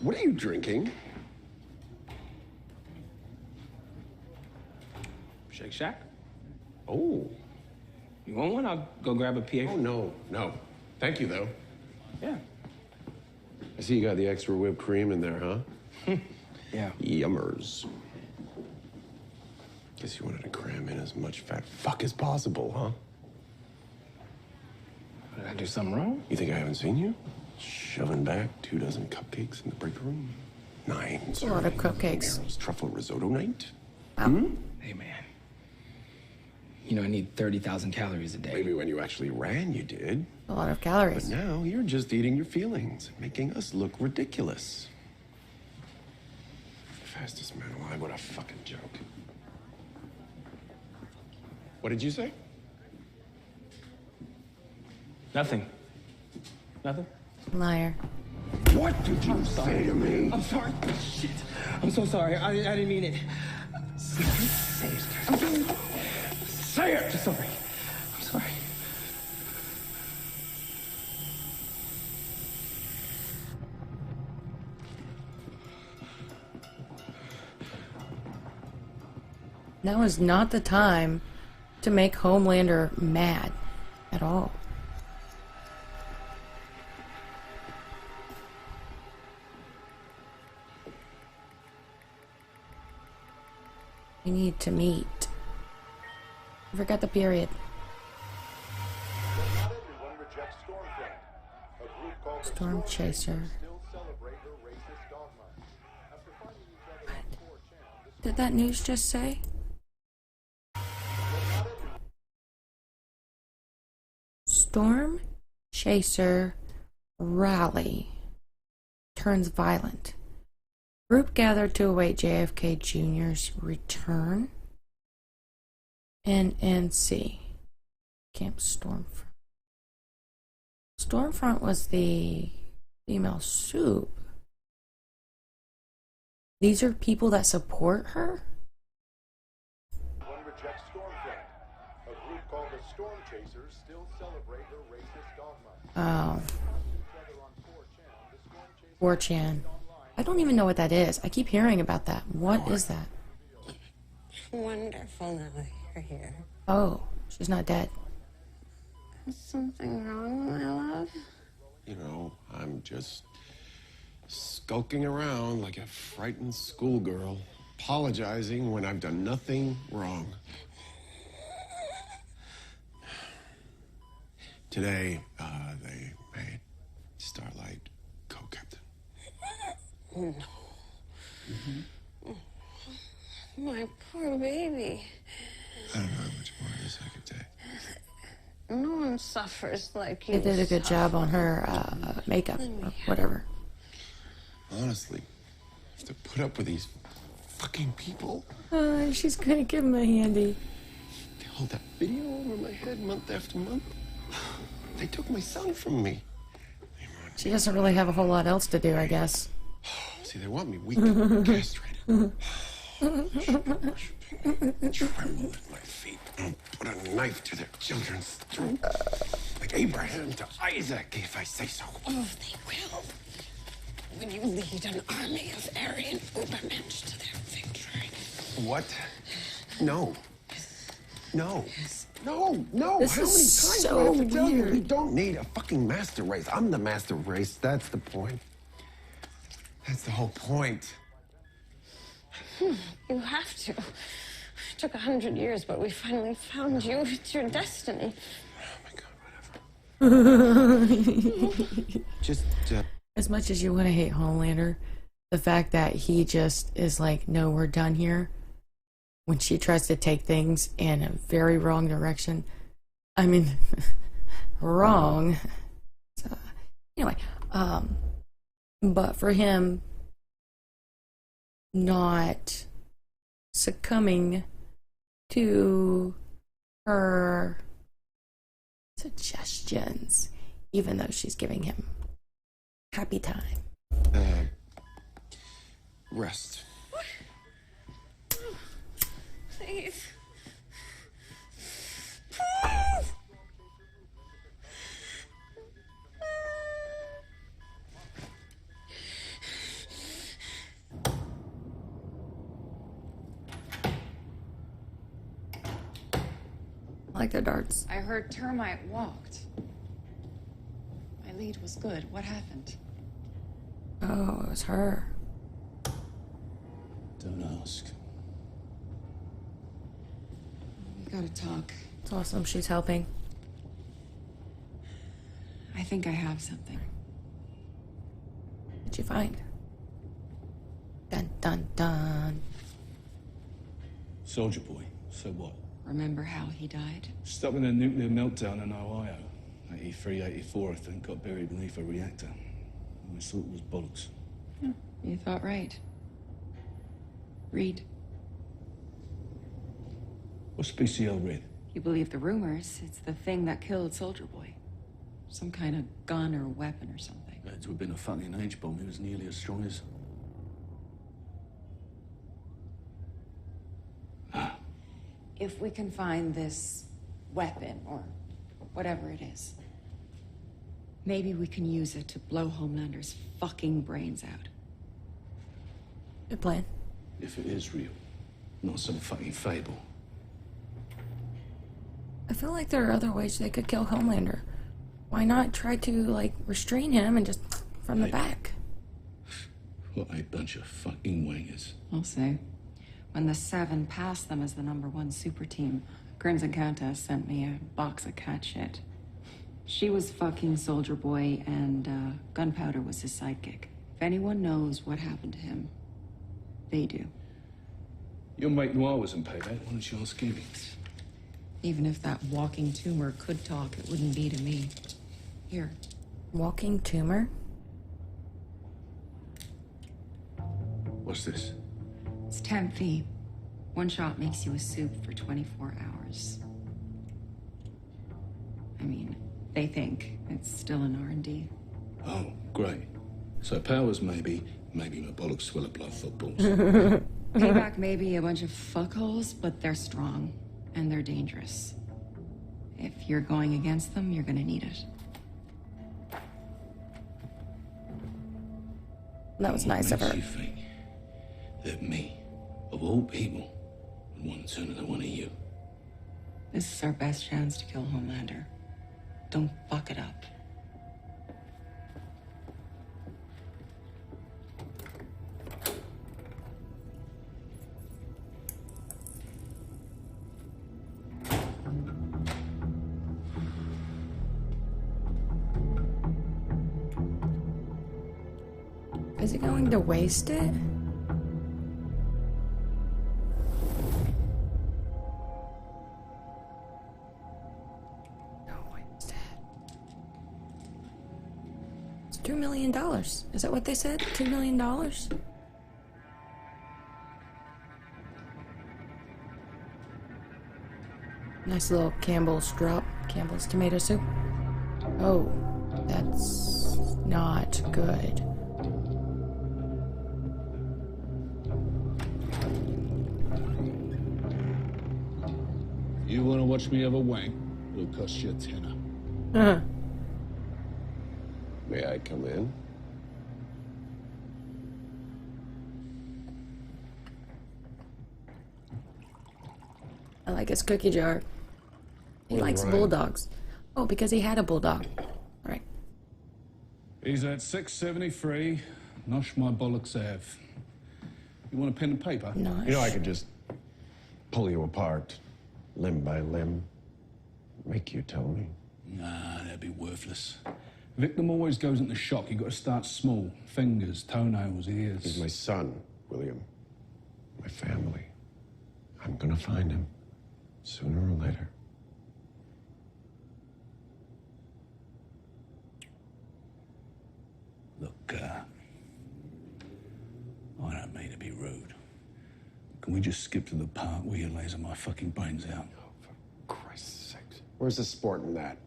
What are you drinking? Shake Shack? Oh. You want one? I'll go grab a PA. Oh, no. Thank you, though. Yeah. I see you got the extra whipped cream in there, huh? Yeah. Yummers. Guess you wanted to cram in as much fat fuck as possible, huh? Did I do something wrong? You think I haven't seen you? Shoving back 2 dozen cupcakes in the break room. 9 a lot of cupcakes. Mary's truffle risotto night. Hey, man. You know, I need 30,000 calories a day. Maybe when you actually ran, you did. A lot of calories. But now you're just eating your feelings, making us look ridiculous. Fastest man alive, what a fucking joke. What did you say? Nothing. Liar. What did you say to me? I'm sorry. Shit. I'm so sorry. I didn't mean it. Say it. I'm sorry. Say it. I'm sorry. I'm sorry. Now is not the time to make Homelander mad at all. We need to meet. I forgot the period. Storm Chaser. What did that news just say? Storm Chaser rally turns violent. Group gathered to await JFK Jr.'s return. NNC. Camp Stormfront. Stormfront was the female soup. These are people that support her? One rejects Stormfront. A group called the Storm Chasers still celebrate her racist dogma. Oh. 4chan. I don't even know what that is. I keep hearing about that. What is that? Wonderful now you're here. Oh, she's not dead. Is something wrong, my love? You know, I'm just skulking around like a frightened schoolgirl, apologizing when I've done nothing wrong. Today, they made Starlight co-captain. No. My poor baby. I don't know how much more of this I could take. No one suffers like you. They did a good job on her makeup or whatever. Honestly, I have to put up with these fucking people. She's gonna give him a handy. They hold that video over my head month after month. They took my son from me. She doesn't really have a whole lot else to do, I guess. See, they want me weak and castrated. Tremble at my feet and put a knife to their children's throat. Like Abraham to Isaac, if I say so. Oh, they will. When you lead an army of Aryan Ubermensch to their victory. What? No. No. No, no. This How many is times so do I have to tell you? weird. We don't need a fucking master race. I'm the master race. That's the point. That's the whole point. You have to. It took 100 years, but we finally found you. It's your destiny. Just, As much as you want to hate Homelander, the fact that he just is like, no, we're done here, when she tries to take things in a very wrong direction. I mean, wrong. So, anyway, but for him not succumbing to her suggestions, even though she's giving him happy time. Rest. Please. I like their darts. I heard Termite walked. My lead was good. What happened? Oh, it was her. Don't ask. We gotta talk. It's awesome she's helping. I think I have something. What'd you find? Dun dun dun. Soldier Boy, so what? Remember how he died? Stuck in a nuclear meltdown in Ohio. 83, 84, I think, got buried beneath a reactor. I thought it was bollocks. You thought right. Read. What's BCL read? You believe the rumors, it's the thing that killed Soldier Boy. Some kind of gun or weapon or something. Had to have been a fucking H-bomb. It was nearly as strong as... If we can find this weapon, or whatever it is, maybe we can use it to blow Homelander's fucking brains out. Good plan. If it is real, not some fucking fable. I feel like there are other ways they could kill Homelander. Why not try to, like, restrain him and just from the back? What a bunch of fucking wangers. I'll say. When the Seven passed them as the #1 super team, Crimson Countess sent me a box of cat shit. She was fucking Soldier Boy, and Gunpowder was his sidekick. If anyone knows what happened to him, they do. Your mate Noir was in Payback. Why don't you ask him? Even if that walking tumor could talk, it wouldn't be to me. Here. Walking tumor? What's this? It's temp V. One shot makes you a soup for 24 hours. I mean, they think it's still in R&D. Oh, great. So powers maybe my bollocks full of blood footballs. Payback may be a bunch of fuckholes, but they're strong. And they're dangerous. If you're going against them, you're gonna need it. That was nice of her. You think that me, of all people, would want to turn to one of you? This is our best chance to kill Homelander. Don't fuck it up. Is he going to waste it? Don't waste it. It's $2 million. Is that what they said? $2 million? Nice little Campbell's drop. Campbell's tomato soup. Oh, that's not good. You want to watch me have a wank? It'll cost you a tenner. Uh-huh. May I come in? I like his cookie jar. He Where's likes Ryan? bulldogs. Oh, because he had a bulldog. All right. He's at 673 Nosh my bollocks Ave. You want a pen and paper? Nosh. You know, I could just pull you apart, limb by limb, make you tell me. Nah, that'd be worthless. Victim always goes into shock. You got to start small. Fingers, toenails, ears. He's my son, William. My family. I'm gonna find him, sooner or later. Look, I don't mean to be rude. Can we just skip to the part where you laser my fucking brains out? Christ's sakes. Where's the sport in that?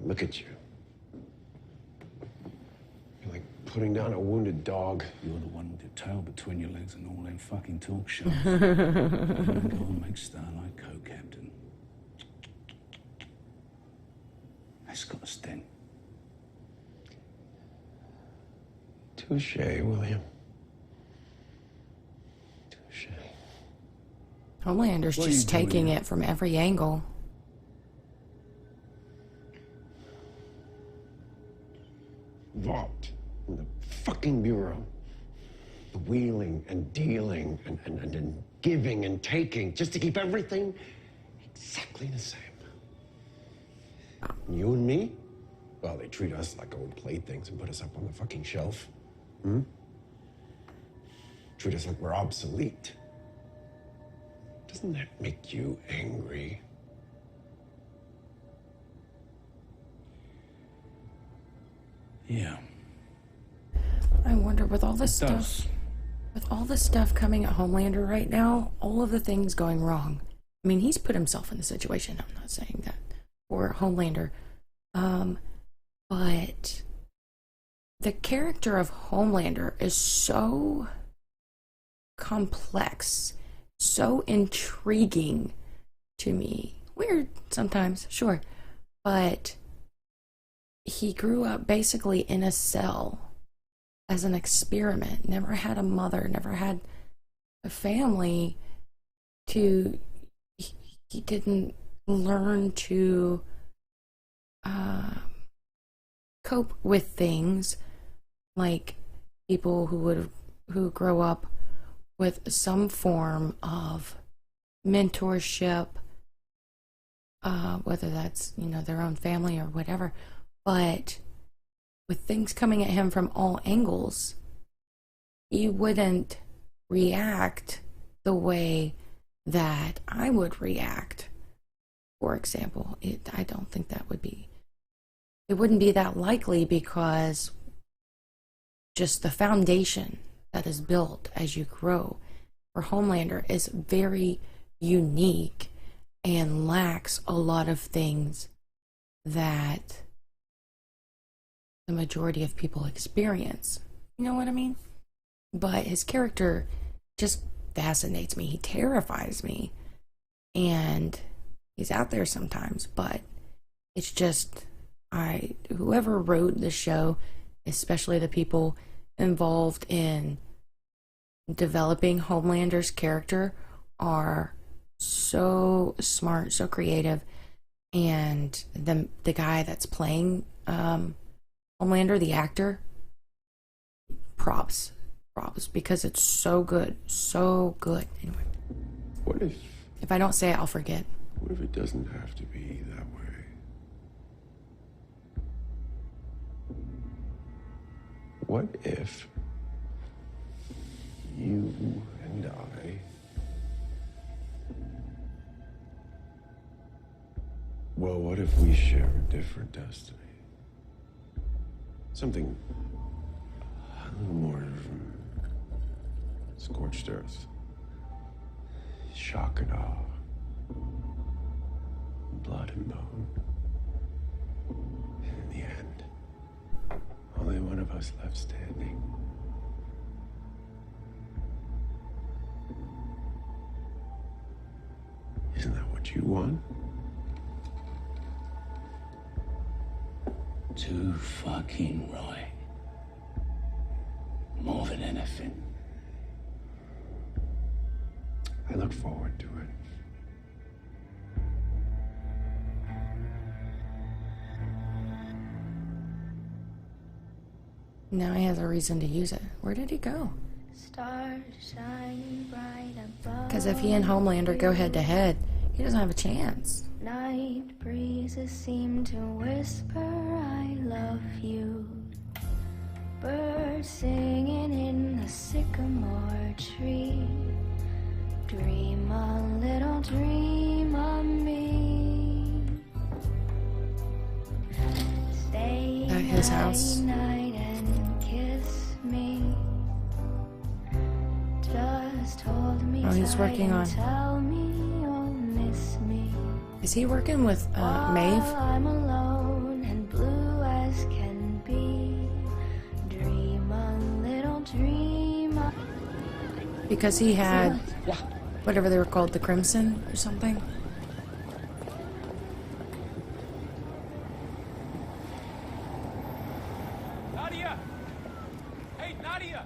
Look at you. You're like putting down a wounded dog. You're the one with your tail between your legs and all them fucking talk shows. Go and make Starlight co-captain. That's got a sting. Touche, William. Touche. Homelander's What are you just taking doing? it from every angle. Vault in the fucking bureau. The wheeling and dealing and giving and taking just to keep everything exactly the same. You and me? Well, they treat us like old playthings and put us up on the fucking shelf. Hmm? Treat us like we're obsolete. Doesn't that make you angry? Yeah. I wonder with all this It stuff, does. with all the stuff coming at Homelander right now, all of the things going wrong. I mean, he's put himself in the situation. I'm not saying that for Homelander, but the character of Homelander is so complex, so intriguing to me. Weird sometimes, sure, but he grew up basically in a cell as an experiment, never had a mother, never had a family he didn't learn to cope with things like people who grow up with some form of mentorship, whether that's, their own family or whatever. But with things coming at him from all angles, he wouldn't react the way that I would react. For example, I don't think it wouldn't be that likely, because just the foundation that is built as you grow for Homelander is very unique and lacks a lot of things that the majority of people experience. You know what I mean? But his character just fascinates me. He terrifies me. And he's out there sometimes, but it's just, whoever wrote the show, especially the people involved in developing Homelander's character, are so smart, so creative. And the guy that's playing Homelander, the actor, props, because it's so good. Anyway, What if I don't say it, I'll forget. What if it doesn't have to be that way? What if you and I well, what if we share a different destiny? Something a little more scorched earth. Shock and awe. Blood and bone. And in the end, only one of us left standing. Isn't that what you want? Too fucking right. More than anything. I look forward to it. Now he has a reason to use it. Where did he go? Stars shining bright above. Because if he and Homelander go head to head, he doesn't have a chance. Night breezes seem to whisper, I love you. Birds singing in the sycamore tree. Dream a little dream of me. Stay At his house. night and kiss me. Just hold me Oh, he's tight working and on- tell me you'll miss me. Is he working with While Maeve? I'm alone and blue as can be. Dream a little dream of... Because he had whatever they were called, the Crimson or something. Nadia! Hey, Nadia!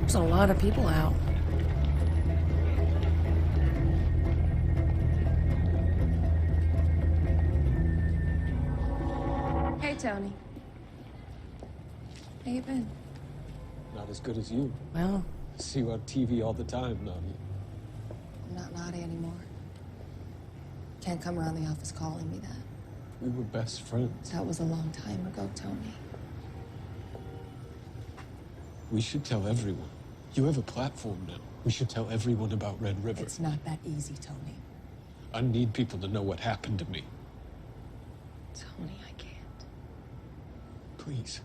There's a lot of people out. Hey, Tony. How you been? Not as good as you. Well, See you on TV all the time, Nadia. I'm not naughty anymore. Can't come around the office calling me that. We were best friends. That was a long time ago, Tony. We should tell everyone. You have a platform now. We should tell everyone about Red River. It's not that easy, Tony. I need people to know what happened to me. Tony, I can't. Please.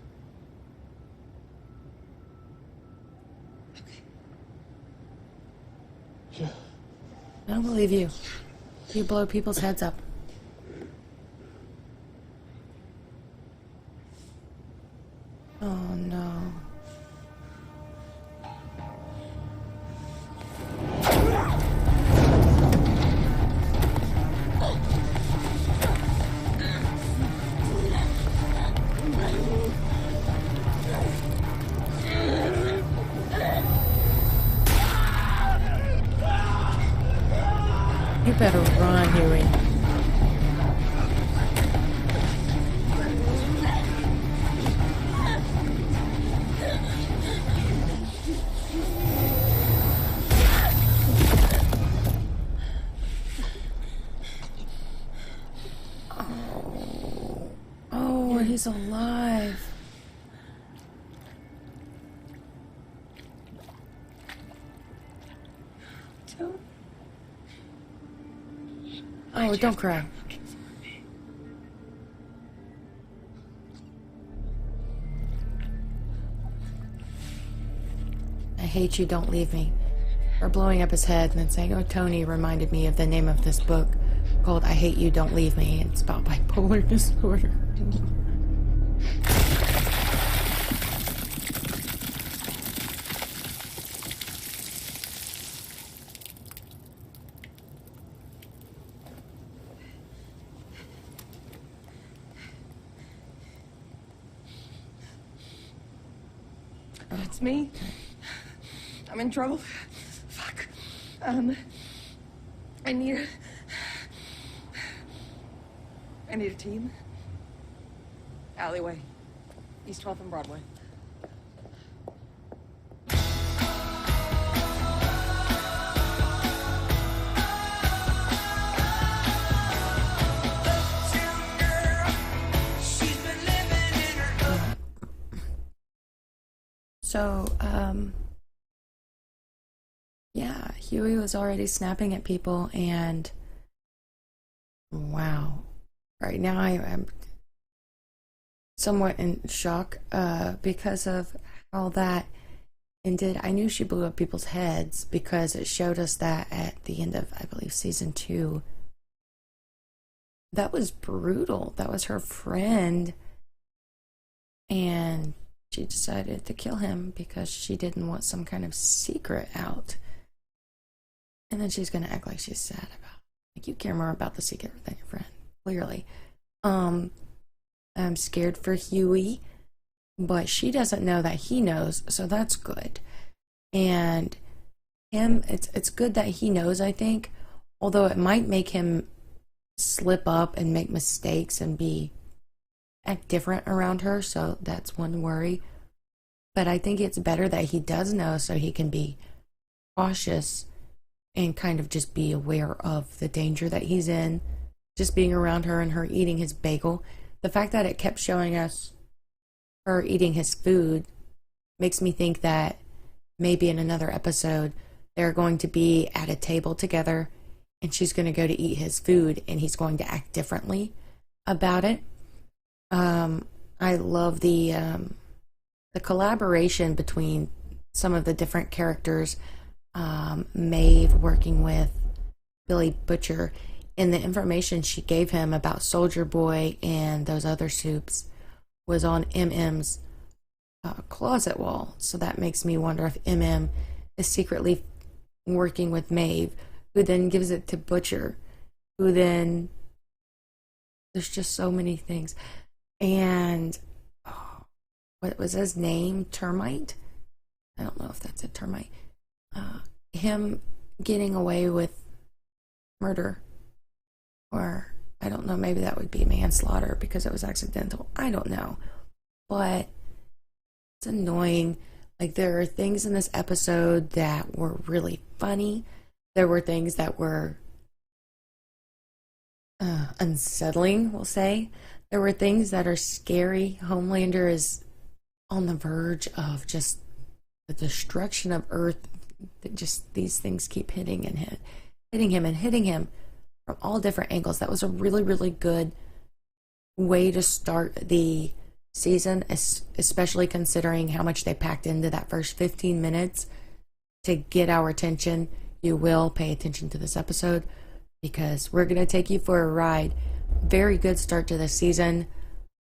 Yeah. I don't believe you. You blow people's heads up. Oh no. You better run, Huey. Oh, he's alive. Oh, don't cry. I hate you, don't leave me. Or blowing up his head and then saying, oh, Tony reminded me of the name of this book called I Hate You, Don't Leave Me. It's about bipolar disorder. That's me. I'm in trouble. Fuck. I need a team. Alleyway. East 12th and Broadway. So, yeah, Huey was already snapping at people, and wow. Right now I'm somewhat in shock because of how that ended. I knew she blew up people's heads because it showed us that at the end of, I believe, season 2. That was brutal. That was her friend, and she decided to kill him because she didn't want some kind of secret out. And then she's going to act like she's sad about it. Like, you care more about the secret than your friend, clearly. I'm scared for Huey, but she doesn't know that he knows, so that's good. And him, it's good that he knows, I think, although it might make him slip up and make mistakes and act different around her, so that's one worry. But I think it's better that he does know so he can be cautious and kind of just be aware of the danger that he's in, just being around her and her eating his bagel. The fact that it kept showing us her eating his food makes me think that maybe in another episode they're going to be at a table together and she's going to go to eat his food and he's going to act differently about it. I love the collaboration between some of the different characters. Maeve working with Billy Butcher, and the information she gave him about Soldier Boy and those other soups was on MM's closet wall. So that makes me wonder if MM is secretly working with Maeve, who then gives it to Butcher, who then... There's just so many things. And what was his name? Termite? I don't know if that's a termite. Him getting away with murder, or I don't know, maybe that would be manslaughter because it was accidental. I don't know, but it's annoying. Like, there are things in this episode that were really funny. There were things that were unsettling, we'll say. There were things that are scary. Homelander is on the verge of just the destruction of Earth. Just these things keep hitting him from all different angles. That was a really, really good way to start the season, especially considering how much they packed into that first 15 minutes to get our attention. You will pay attention to this episode because we're going to take you for a ride. Very good start to the season.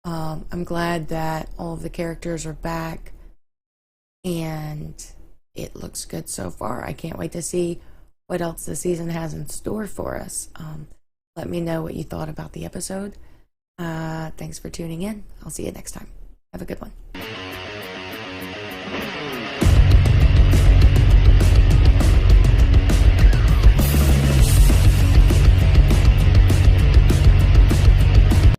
I'm glad that all of the characters are back and it looks good so far. I can't wait to see what else the season has in store for us. Let me know what you thought about the episode. Thanks for tuning in. I'll see you next time. Have a good one.